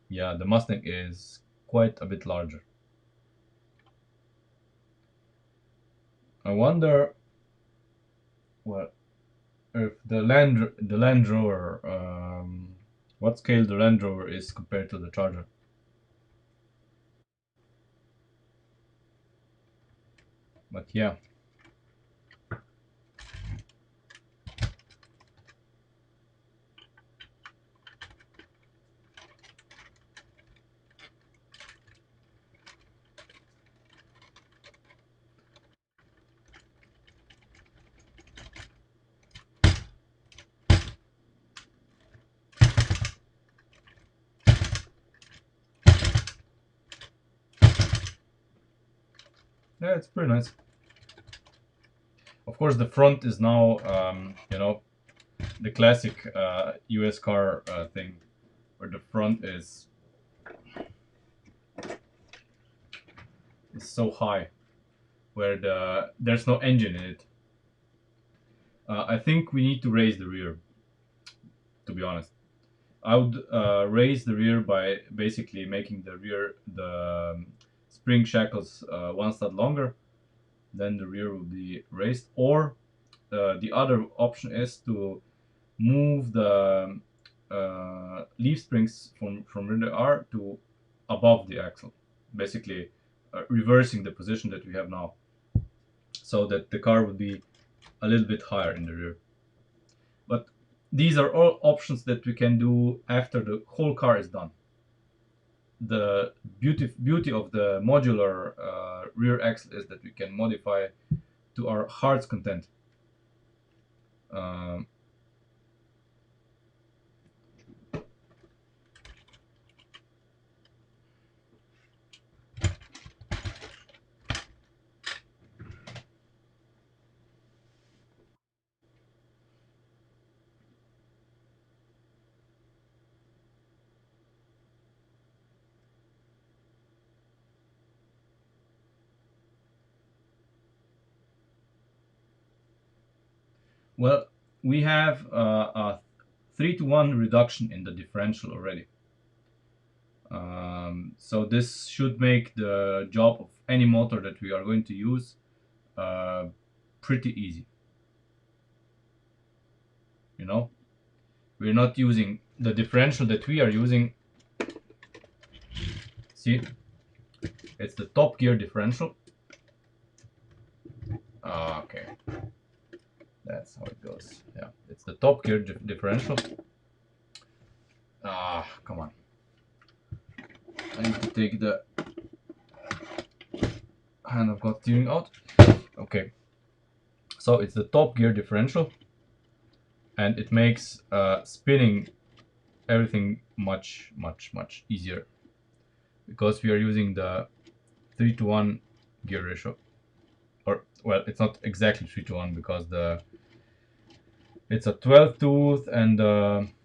yeah, the Mustang is quite a bit larger. I wonder, well, if the Land Rover, what scale the Land Rover is compared to the Charger. But yeah. Yeah, it's pretty nice. Of course, the front is now, the classic US car thing, where the front is so high, where there's no engine in it. I think we need to raise the rear, to be honest. I would raise the rear by basically making the spring shackles one stud longer. Then the rear will be raised. Or the other option is to move the leaf springs from where they are to above the axle, basically reversing the position that we have now, so that the car would be a little bit higher in the rear. But these are all options that we can do after the whole car is done. The beauty of the modular rear axle is that we can modify to our heart's content. Um, well, we have a 3-to-1 reduction in the differential already. So this should make the job of any motor that we are going to use pretty easy. You know, we're not using the differential that we are using. See, it's the top gear differential. Okay, that's how it goes. Yeah, it's the top gear differential. Come on. I need to take the hand of God steering out. Okay, so it's the top gear differential, and it makes spinning everything much easier because we are using the 3-to-1 gear ratio. Or well, it's not exactly 3-to-1 because it's a 12 tooth and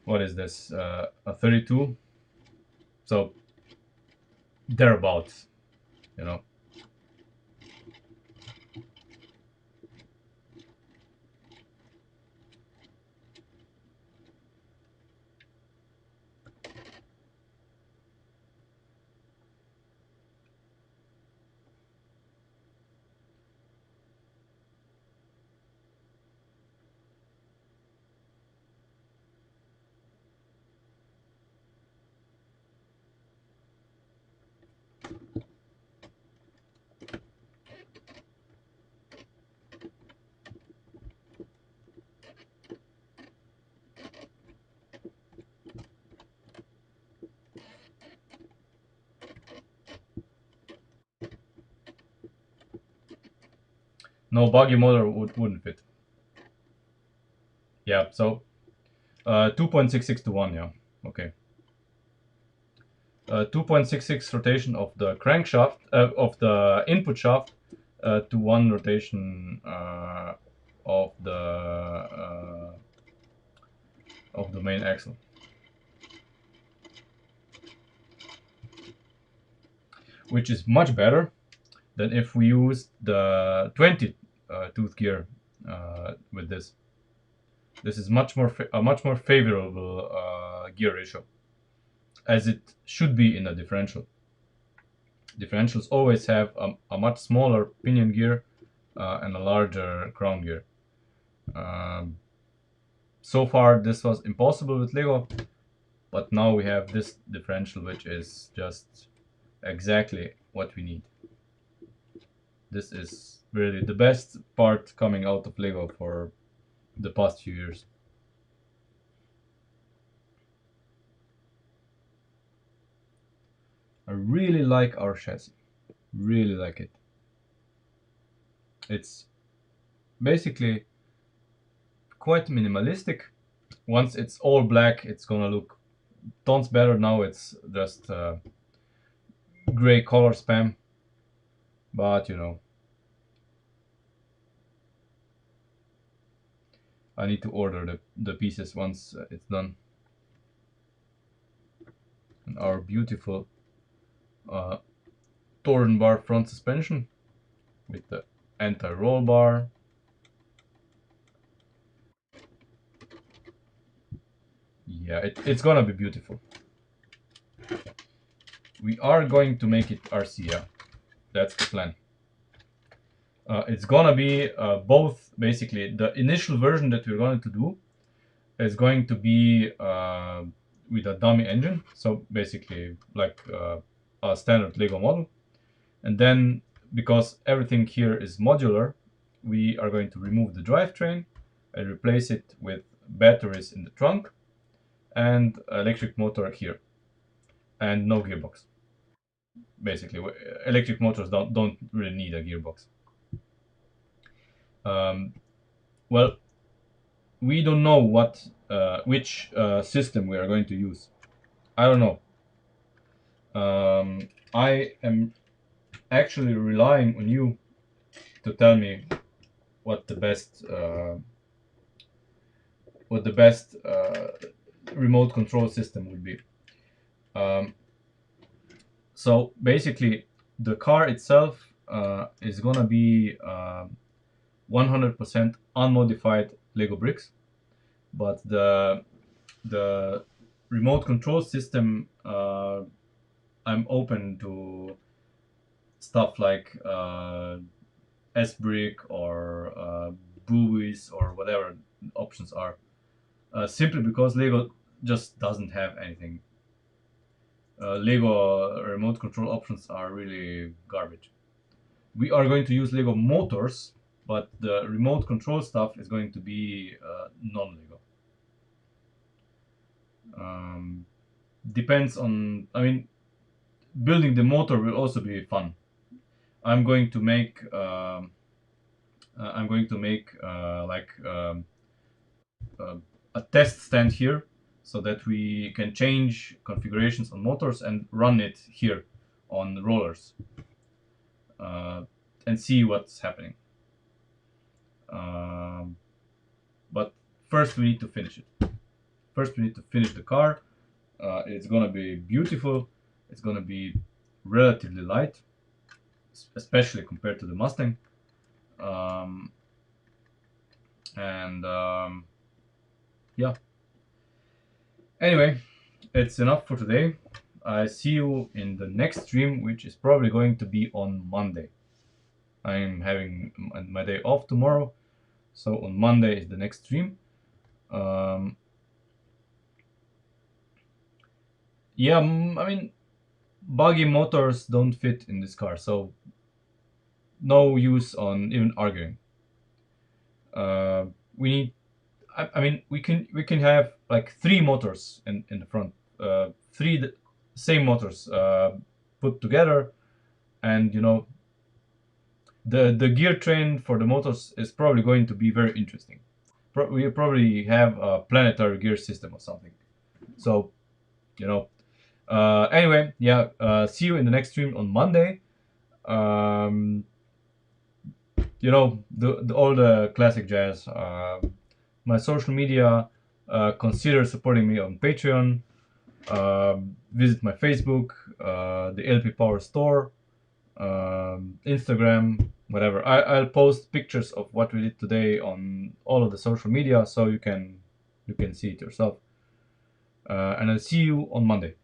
what is this, a 32, so thereabouts, you know. No, buggy motor wouldn't fit. Yeah, so 2.66 to 1, yeah, okay. 2.66 rotation of the crankshaft, of the input shaft, to 1 rotation of the main axle. Which is much better than if we use the 20 tooth gear with this. This is a much more favorable gear ratio, as it should be in a differential. Differentials always have a much smaller pinion gear and a larger crown gear. So far this was impossible with Lego, but now we have this differential, which is just exactly what we need. This is really the best part coming out of Lego for the past few years. I really like our chassis. Really like it. It's basically quite minimalistic. Once it's all black, it's gonna look tons better. Now it's just gray color spam. But you know, I need to order the pieces once it's done. And our beautiful Torn bar front suspension with the anti-roll bar. Yeah, it's gonna be beautiful. We are going to make it RC, yeah. That's the plan. It's gonna be both, basically. The initial version that we're going to do is going to be with a dummy engine, so basically like a standard Lego model. And then, because everything here is modular, we are going to remove the drivetrain and replace it with batteries in the trunk and electric motor here, and no gearbox. Basically, electric motors don't really need a gearbox. Well, we don't know which system we are going to use. I don't know. I am actually relying on you to tell me what the best remote control system would be. So basically, the car itself is gonna be 100% unmodified Lego bricks, but the remote control system, I'm open to stuff like S-brick or buoys or whatever options are, simply because Lego just doesn't have anything. Lego remote control options are really garbage. We are going to use Lego motors, but the remote control stuff is going to be non-Lego. Depends on, I mean, building the motor will also be fun. I'm going to make a test stand here, so that we can change configurations on motors and run it here on rollers, and see what's happening. But first we need to finish it. First we need to finish the car. It's gonna be beautiful. It's gonna be relatively light, especially compared to the Mustang. Yeah. Anyway, it's enough for today. I see you in the next stream, which is probably going to be on Monday. I'm having my day off tomorrow, so on Monday is the next stream. Yeah, I mean, buggy motors don't fit in this car, so no use on even arguing. We need. I mean, we can have like 3 motors in the front, three same motors put together, and the gear train for the motors is probably going to be very interesting. We probably have a planetary gear system or something. So, anyway, yeah. See you in the next stream on Monday. All the classic jazz. My social media. Consider supporting me on Patreon. Visit my Facebook, the LP Power Store, Instagram, whatever. I'll post pictures of what we did today on all of the social media, so you can see it yourself. And I'll see you on Monday.